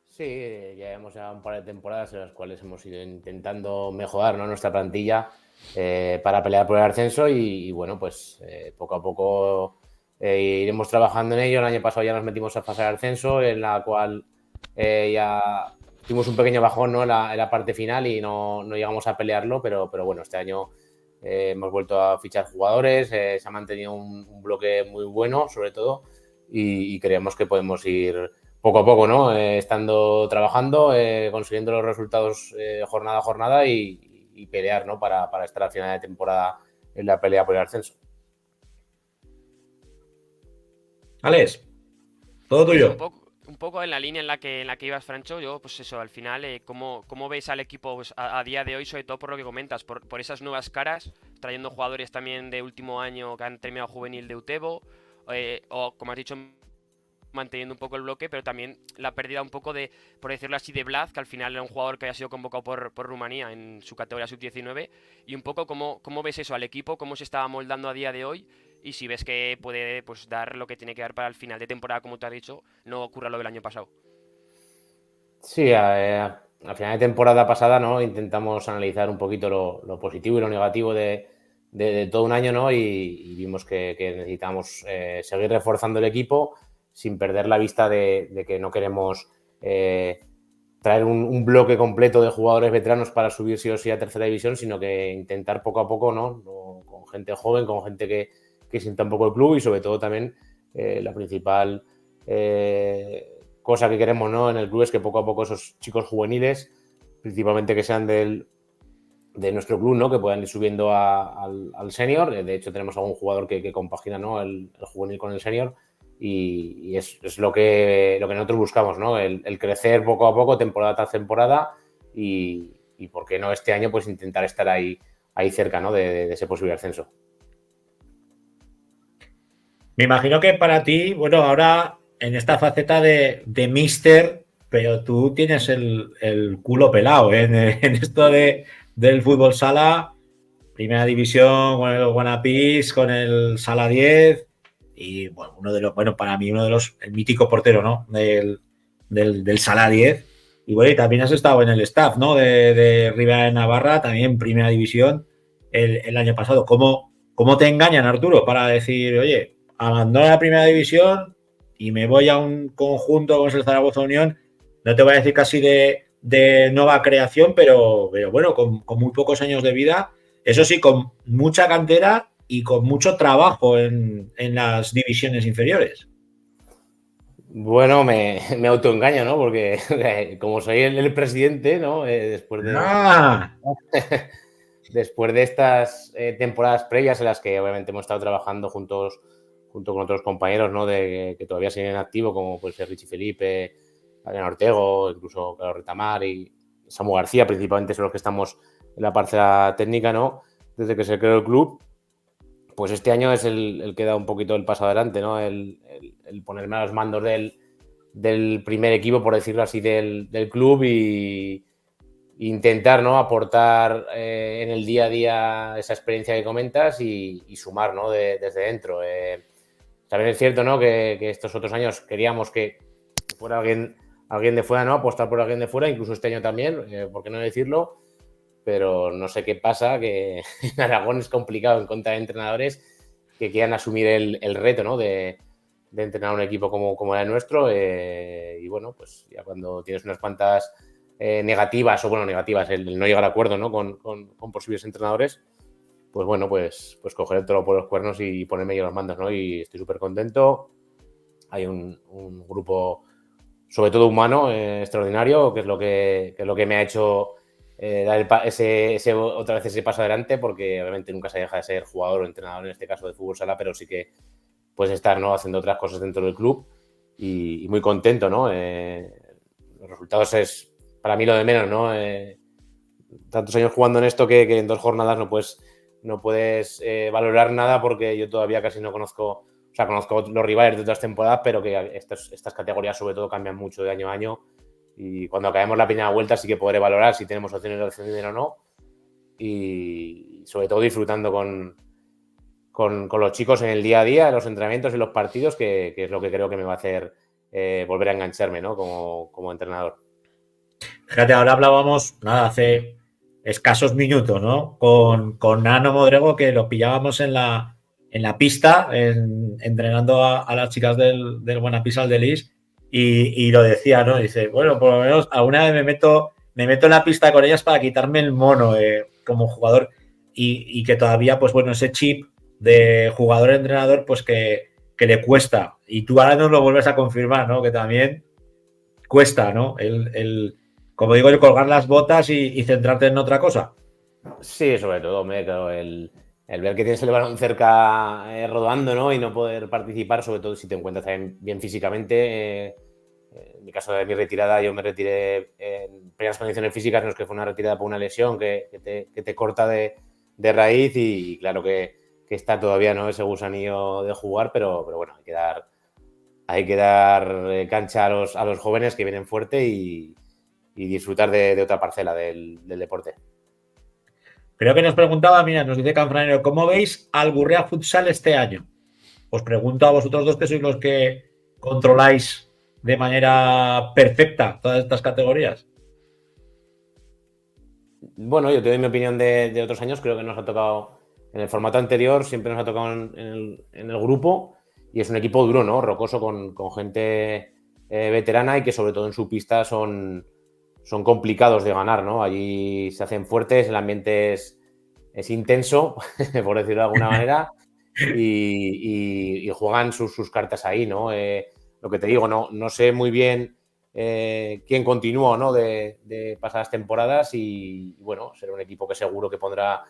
Sí, llevamos ya un par de temporadas en las cuales hemos ido intentando mejorar, ¿no?, nuestra plantilla para pelear por el ascenso y bueno, pues poco a poco iremos trabajando en ello. El año pasado ya nos metimos a fase de ascenso, en la cual ya tuvimos un pequeño bajón, ¿no?, en la parte final y no llegamos a pelearlo, pero bueno, este año hemos vuelto a fichar jugadores, se ha mantenido un bloque muy bueno, sobre todo, y creemos que podemos ir poco a poco, ¿no? Estando trabajando, consiguiendo los resultados jornada a jornada y pelear, ¿no?, para estar a final de temporada en la pelea por el ascenso. Alex, todo Pues tuyo. un poco en la línea en la que ibas, Francho, yo, pues eso, al final, ¿cómo ves al equipo pues, a día de hoy, sobre todo por lo que comentas, por esas nuevas caras, trayendo jugadores también de último año que han terminado juvenil de Utebo, o como has dicho, manteniendo un poco el bloque, pero también la pérdida un poco de, por decirlo así, de Blaz, que al final era un jugador que había sido convocado por Rumanía en su categoría sub-19, y un poco cómo ves eso al equipo, cómo se está moldando a día de hoy, y si ves que puede pues dar lo que tiene que dar para el final de temporada, como te has dicho, no ocurra lo del año pasado. Sí, al final de temporada pasada, ¿no? Intentamos analizar un poquito lo positivo y lo negativo de todo un año, ¿no? Y vimos que necesitamos seguir reforzando el equipo sin perder la vista de que no queremos traer un bloque completo de jugadores veteranos para subir sí o sí a tercera división, sino que intentar poco a poco, ¿no? Con gente joven, con gente que sienta un poco el club y sobre todo también la principal cosa que queremos, ¿no? En el club es que poco a poco esos chicos juveniles, principalmente que sean de nuestro club, ¿no? Que puedan ir subiendo al senior. De hecho, tenemos algún jugador que compagina, ¿no? el juvenil con el senior. Y es lo que nosotros buscamos, ¿no? El crecer poco a poco, temporada tras temporada, y por qué no este año pues intentar estar ahí cerca, ¿no? de ese posible ascenso. Me imagino que para ti, bueno, ahora en esta faceta de mister, pero tú tienes el culo pelado, ¿eh? En esto del fútbol sala, primera división con el Guanapis, con el Sala 10 y bueno, para mí el mítico portero, ¿no? Del Sala 10. Y bueno, y también has estado en el staff, ¿no? De Ribera de Navarra, también primera división el año pasado. ¿Cómo te engañan, Arturo, para decir, oye, abandono la primera división y me voy a un conjunto con el Zaragoza Unión? No te voy a decir casi de nueva creación, pero bueno, con muy pocos años de vida. Eso sí, con mucha cantera y con mucho trabajo en las divisiones inferiores. Bueno, me autoengaño, ¿no? Porque como soy el presidente, ¿no? Después de estas temporadas previas en las que obviamente hemos estado trabajando junto con otros compañeros, ¿no? Que todavía siguen en activo, como puede ser Richie Felipe, Adrián Ortego, incluso Carlos Retamar y Samu García, principalmente son los que estamos en la parcela técnica, ¿no? Desde que se creó el club, pues este año es el que da un poquito el paso adelante, ¿no? El ponerme a los mandos del primer equipo, por decirlo así, del club y intentar, ¿no? Aportar en el día a día esa experiencia que comentas y sumar, ¿no? Desde dentro. También es cierto, ¿no? Que estos otros años queríamos que fuera alguien de fuera, ¿no? Apostar por alguien de fuera, incluso este año también, ¿por qué no decirlo? Pero no sé qué pasa, que en Aragón es complicado encontrar entrenadores que quieran asumir el reto, ¿no? De entrenar un equipo como era el nuestro. Y bueno, pues ya cuando tienes unas cuantas negativas, el no llegar a acuerdo, ¿no? con posibles entrenadores, pues bueno, pues coger el toro por los cuernos y ponerme yo los mandos, ¿no? Y estoy súper contento. Hay un grupo, sobre todo humano, extraordinario, que es lo que me ha hecho dar otra vez ese paso adelante, porque obviamente nunca se deja de ser jugador o entrenador, en este caso de fútbol sala, pero sí que puedes estar, ¿no? Haciendo otras cosas dentro del club y muy contento, ¿no? Los resultados es para mí lo de menos, ¿no? Tantos años jugando en esto que en 2 jornadas no puedes valorar nada, porque yo todavía casi no conozco, o sea, conozco los rivales de otras temporadas, pero que estas categorías sobre todo cambian mucho de año a año, y cuando acabemos la primera vuelta sí que podré valorar si tenemos opciones de ascender o no, y sobre todo disfrutando con los chicos en el día a día, en los entrenamientos, en los partidos, que es lo que creo que me va a hacer volver a engancharme, ¿no? Como entrenador. Fíjate, ahora hablábamos, nada, hace escasos minutos, ¿no? Con Nano Modrego, que lo pillábamos en la pista, entrenando a las chicas del Buenapis al Delis, y lo decía, ¿no? Dice, bueno, por lo menos alguna vez me meto en la pista con ellas para quitarme el mono como jugador, y que todavía, pues bueno, ese chip de jugador-entrenador, pues que le cuesta. Y tú ahora nos lo vuelves a confirmar, ¿no? Que también cuesta, ¿no? Como digo yo, colgar las botas y centrarte en otra cosa. Sí, sobre todo, claro, en el ver que tienes el balón cerca rodando, ¿no? Y no poder participar, sobre todo si te encuentras también bien físicamente. En mi caso de mi retirada, yo me retiré en plenas condiciones físicas, no es que fue una retirada por una lesión que te corta de raíz y claro que está todavía, ¿no?, ese gusanillo de jugar, pero bueno, hay que dar cancha a los jóvenes que vienen fuerte y disfrutar de otra parcela del deporte. Creo que nos preguntaba, mira, nos dice Canfranero, ¿cómo veis al Gurrea Futsal este año? Os pregunto a vosotros dos, que sois los que controláis de manera perfecta todas estas categorías. Bueno, yo te doy mi opinión de otros años. Creo que nos ha tocado, en el formato anterior, siempre nos ha tocado en el grupo y es un equipo duro, ¿no? Rocoso, con gente veterana y que sobre todo en su pista son complicados de ganar, ¿no? Allí se hacen fuertes, el ambiente es intenso, por decirlo de alguna manera, y juegan sus cartas ahí, ¿no? Lo que te digo, no sé muy bien quién continúa, ¿no?, de pasadas temporadas y bueno, será un equipo que seguro que pondrá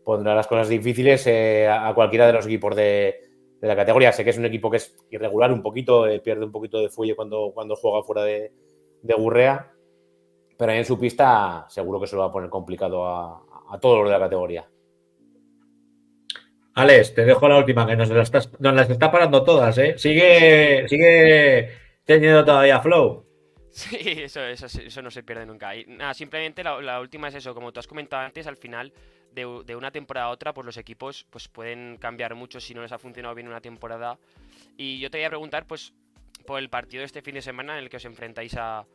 las cosas difíciles a cualquiera de los equipos de la categoría. Sé que es un equipo que es irregular un poquito, pierde un poquito de fuelle cuando juega fuera de Gurrea, pero ahí en su pista seguro que se lo va a poner complicado a todos los de la categoría. Alex, te dejo la última, que nos las está parando todas, ¿eh? Sigue teniendo todavía flow. Sí, eso no se pierde nunca. Y nada, simplemente la última es eso, como tú has comentado antes, al final de una temporada a otra, pues los equipos pues pueden cambiar mucho si no les ha funcionado bien una temporada. Y yo te voy a preguntar, pues, por el partido de este fin de semana en el que os enfrentáis a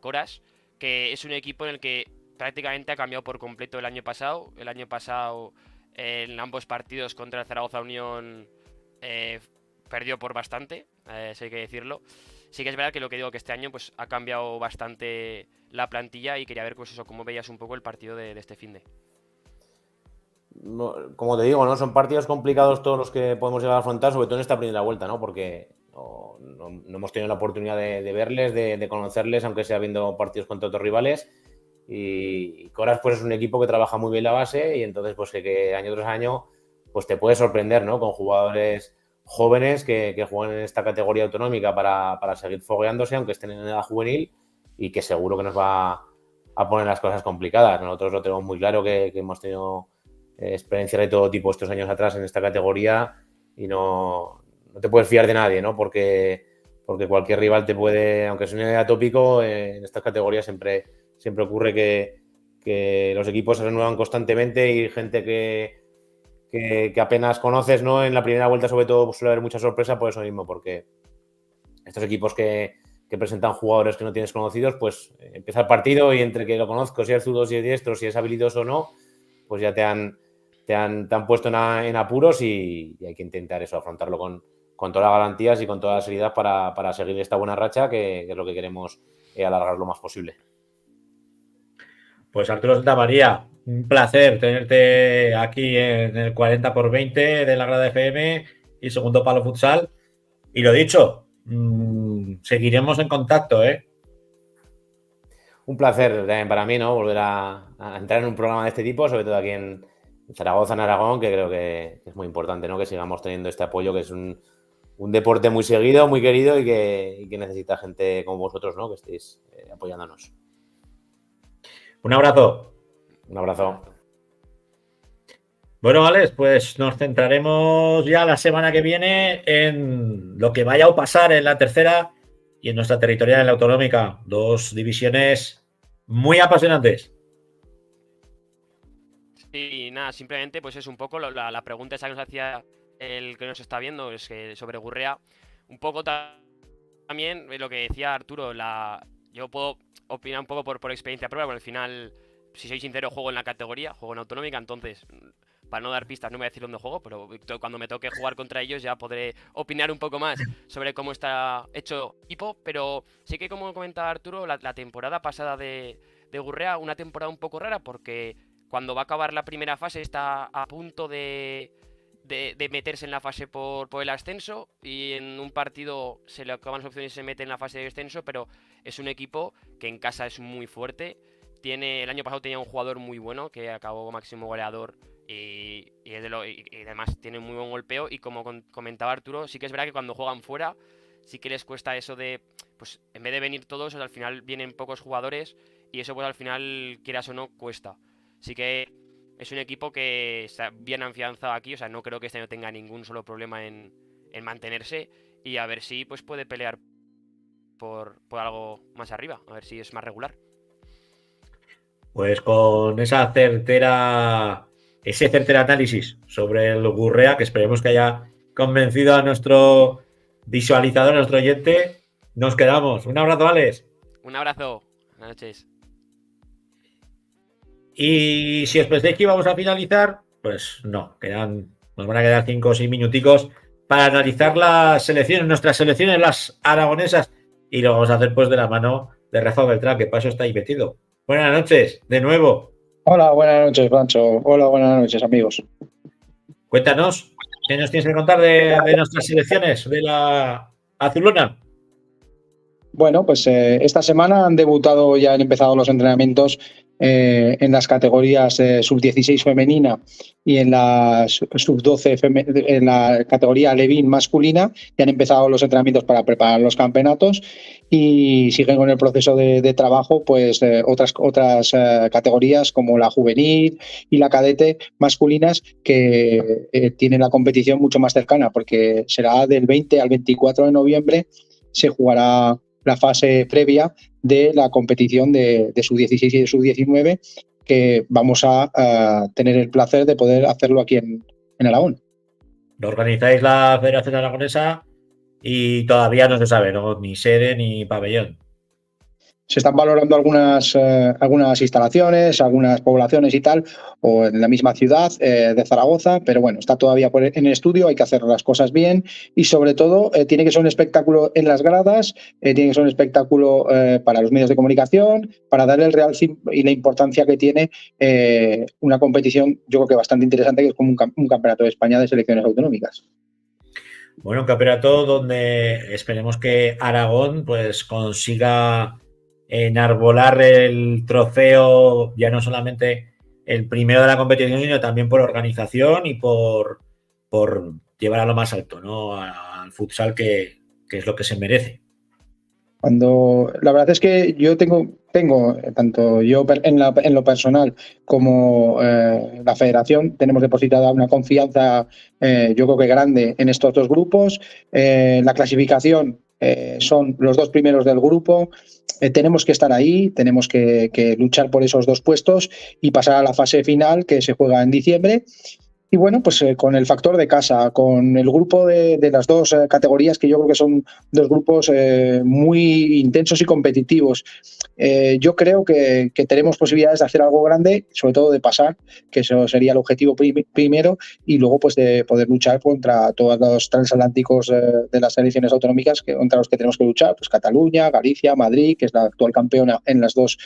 Coras, que es un equipo en el que prácticamente ha cambiado por completo el año pasado. El año pasado, en ambos partidos contra el Zaragoza Unión, perdió por bastante, si hay que decirlo. Sí que es verdad que lo que digo, que este año pues ha cambiado bastante la plantilla y quería ver pues eso, cómo veías un poco el partido de este finde. Como te digo, ¿no?, son partidos complicados todos los que podemos llegar a afrontar, sobre todo en esta primera vuelta, ¿no? Porque no hemos tenido la oportunidad de verles, de conocerles, aunque sea viendo partidos contra otros rivales. Y Coras pues es un equipo que trabaja muy bien la base y entonces pues que año tras año pues te puede sorprender, ¿no?, con jugadores jóvenes que juegan en esta categoría autonómica para seguir fogueándose, aunque estén en edad juvenil, y que seguro que nos va a poner las cosas complicadas. Nosotros lo tenemos muy claro que hemos tenido experiencia de todo tipo estos años atrás en esta categoría y no te puedes fiar de nadie, ¿no? Porque cualquier rival te puede, aunque suene atópico, en estas categorías siempre ocurre que los equipos se renuevan constantemente y gente que apenas conoces, ¿no?, en la primera vuelta sobre todo pues suele haber mucha sorpresa por eso mismo, porque estos equipos que presentan jugadores que no tienes conocidos, pues empieza el partido y entre que lo conozco, si es zurdo, si es diestro, si es habilidoso o no, pues ya te han puesto en apuros y hay que intentar eso, afrontarlo con todas las garantías y con toda la seriedad para seguir esta buena racha, que es lo que queremos alargar lo más posible. Pues Arturo Santamaría, un placer tenerte aquí en el 40x20 de la Grada FM y Segundo Palo Futsal. Y lo dicho, seguiremos en contacto, ¿eh? Un placer también para mí, ¿no?, volver a entrar en un programa de este tipo, sobre todo aquí en Zaragoza, en Aragón, que creo que es muy importante, ¿no?, que sigamos teniendo este apoyo, que es un deporte muy seguido, muy querido y que necesita gente como vosotros, ¿no?, que estéis apoyándonos. Un abrazo. Un abrazo. Bueno, Alex, pues nos centraremos ya la semana que viene en lo que vaya a pasar en la tercera y en nuestra territorial, en la autonómica. Dos divisiones muy apasionantes. Sí, nada, simplemente pues es un poco la pregunta esa que nos hacía el que nos está viendo, es que sobre Gurrea, un poco también lo que decía Arturo, yo puedo opinar un poco por experiencia propia, porque al final, si soy sincero, juego en la categoría, juego en autonómica, entonces, para no dar pistas, no me voy a decir dónde juego, pero cuando me toque jugar contra ellos ya podré opinar un poco más sobre cómo está hecho equipo. Pero sí que, como comentaba Arturo, la temporada pasada de Gurrea, una temporada un poco rara, porque cuando va a acabar la primera fase está a punto de meterse en la fase por el ascenso, y en un partido se le acaban las opciones y se mete en la fase de descenso, pero es un equipo que en casa es muy fuerte. El año pasado tenía un jugador muy bueno que acabó máximo goleador y además tiene muy buen golpeo. Y como comentaba Arturo, sí que es verdad que cuando juegan fuera sí que les cuesta eso de, pues en vez de venir todos, al final vienen pocos jugadores y eso pues al final, quieras o no, cuesta. Así que es un equipo que está bien afianzado aquí, o sea, no creo que este año tenga ningún solo problema en mantenerse, y a ver si pues puede pelear por algo más arriba, a ver si es más regular. Pues con ese certero análisis sobre el Gurrea, que esperemos que haya convencido a nuestro visualizador, a nuestro oyente, nos quedamos. Un abrazo, Alex. Un abrazo. Buenas noches. Y si os pensáis que íbamos a finalizar, pues no, nos van a quedar 5 o 6 minuticos para analizar las selecciones, nuestras selecciones, las aragonesas, y lo vamos a hacer pues de la mano de Rafa Beltrán, que paso está ahí metido. Buenas noches, de nuevo. Hola, buenas noches, Pancho. Hola, buenas noches, amigos. Cuéntanos, ¿qué nos tienes que contar de nuestras selecciones, de la azulona? Bueno, pues esta semana han debutado, ya han empezado los entrenamientos en las categorías sub-16 femenina y en la sub-12 en la categoría Levin masculina. Ya han empezado los entrenamientos para preparar los campeonatos y siguen con el proceso de trabajo pues otras categorías como la juvenil y la cadete masculinas, que tienen la competición mucho más cercana, porque será del 20 al 24 de noviembre, se jugará la fase previa de la competición de sub-16 y de sub-19, que vamos a tener el placer de poder hacerlo aquí en Aragón. Lo organizáis la Federación Aragonesa y todavía no se sabe, ¿no? Ni sede ni pabellón. Se están valorando algunas instalaciones, algunas poblaciones y tal, o en la misma ciudad de Zaragoza, pero bueno, está todavía en el estudio, hay que hacer las cosas bien y sobre todo tiene que ser un espectáculo en las gradas, tiene que ser un espectáculo para los medios de comunicación, para darle el real y la importancia que tiene una competición, yo creo que bastante interesante, que es como un campeonato de España de selecciones autonómicas. Bueno, un campeonato donde esperemos que Aragón pues consiga enarbolar el trofeo, ya no solamente el primero de la competición, sino también por organización y por llevar a lo más alto, ¿no? Al futsal, que es lo que se merece. La verdad es que yo tengo tanto yo en lo personal como la federación, tenemos depositada una confianza, yo creo que grande, en estos dos grupos. La clasificación son los dos primeros del grupo. Tenemos que estar ahí, tenemos que luchar por esos dos puestos y pasar a la fase final, que se juega en diciembre. Y bueno, pues con el factor de casa, con el grupo de las dos categorías, que yo creo que son dos grupos muy intensos y competitivos, yo creo que tenemos posibilidades de hacer algo grande, sobre todo de pasar, que eso sería el objetivo primero, y luego pues de poder luchar contra todos los transatlánticos de las selecciones autonómicas contra los que tenemos que luchar, pues Cataluña, Galicia, Madrid, que es la actual campeona en las dos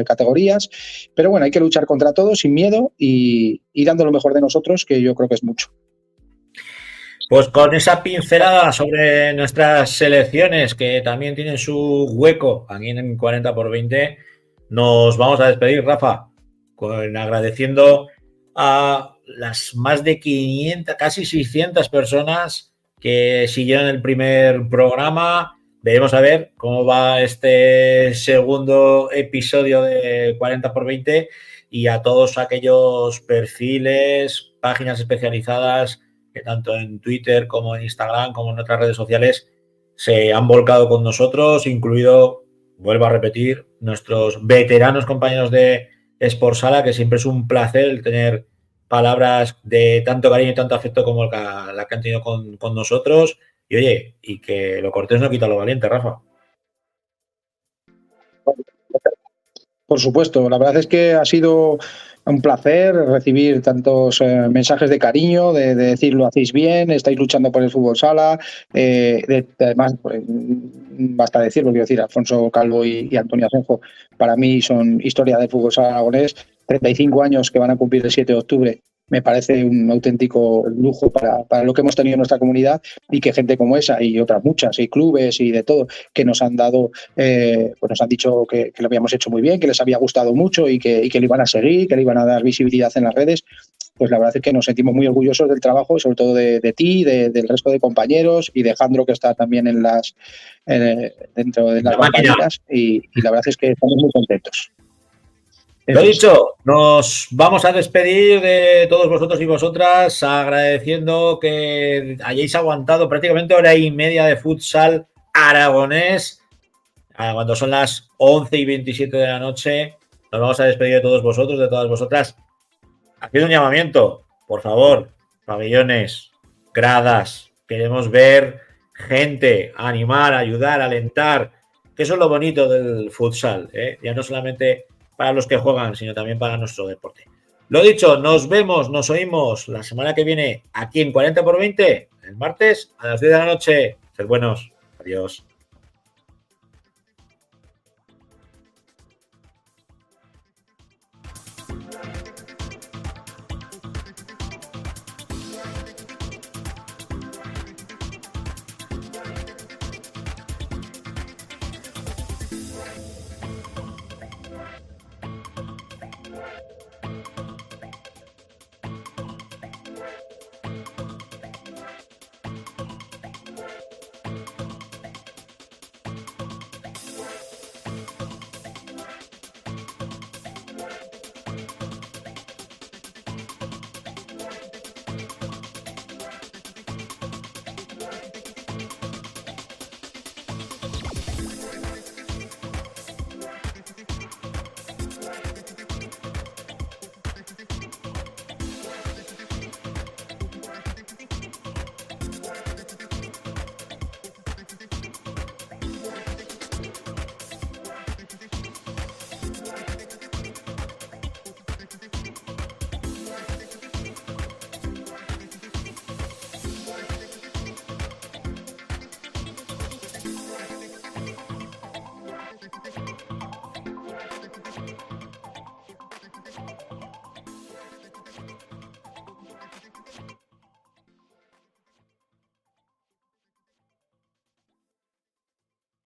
categorías. Pero bueno, hay que luchar contra todo sin miedo y dando lo mejor de nosotros, que yo creo que es mucho. Pues con esa pincelada sobre nuestras selecciones, que también tienen su hueco aquí en 40x20, nos vamos a despedir, Rafa, agradeciendo a las más de 500, casi 600 personas que siguieron el primer programa. Veremos a ver cómo va este segundo episodio de 40x20 y a todos aquellos perfiles, páginas especializadas que tanto en Twitter como en Instagram como en otras redes sociales se han volcado con nosotros, incluido, vuelvo a repetir, nuestros veteranos compañeros de Sportsala, que siempre es un placer el tener palabras de tanto cariño y tanto afecto como la que han tenido con nosotros. Y oye, y que lo cortés no quita lo valiente, Rafa. Por supuesto, la verdad es que ha sido un placer recibir tantos mensajes de cariño, de decir lo hacéis bien, estáis luchando por el fútbol sala. Además, pues, basta decirlo, quiero decir, Alfonso Calvo y Antonio Asenjo, para mí son historia del fútbol sala aragonés, 35 años que van a cumplir el 7 de octubre me parece un auténtico lujo para lo que hemos tenido en nuestra comunidad, y que gente como esa y otras muchas, y clubes y de todo, que nos han dado, pues nos han dicho que lo habíamos hecho muy bien, que les había gustado mucho y que lo iban a seguir, que le iban a dar visibilidad en las redes. Pues la verdad es que nos sentimos muy orgullosos del trabajo, sobre todo de ti, del resto de compañeros, y de Jandro, que está también dentro de las bambalinas, y la verdad es que estamos muy contentos. Lo dicho, nos vamos a despedir de todos vosotros y vosotras, agradeciendo que hayáis aguantado prácticamente hora y media de futsal aragonés. Cuando son las 11:27 de la noche, nos vamos a despedir de todos vosotros, de todas vosotras, haciendo un llamamiento. Por favor, pabellones, gradas, queremos ver gente, animar, ayudar, alentar, que eso es lo bonito del futsal, ¿eh? Ya no solamente para los que juegan, sino también para nuestro deporte. Lo dicho, nos vemos, nos oímos la semana que viene aquí en 40x20, el martes a las 10 de la noche. Sed buenos. Adiós.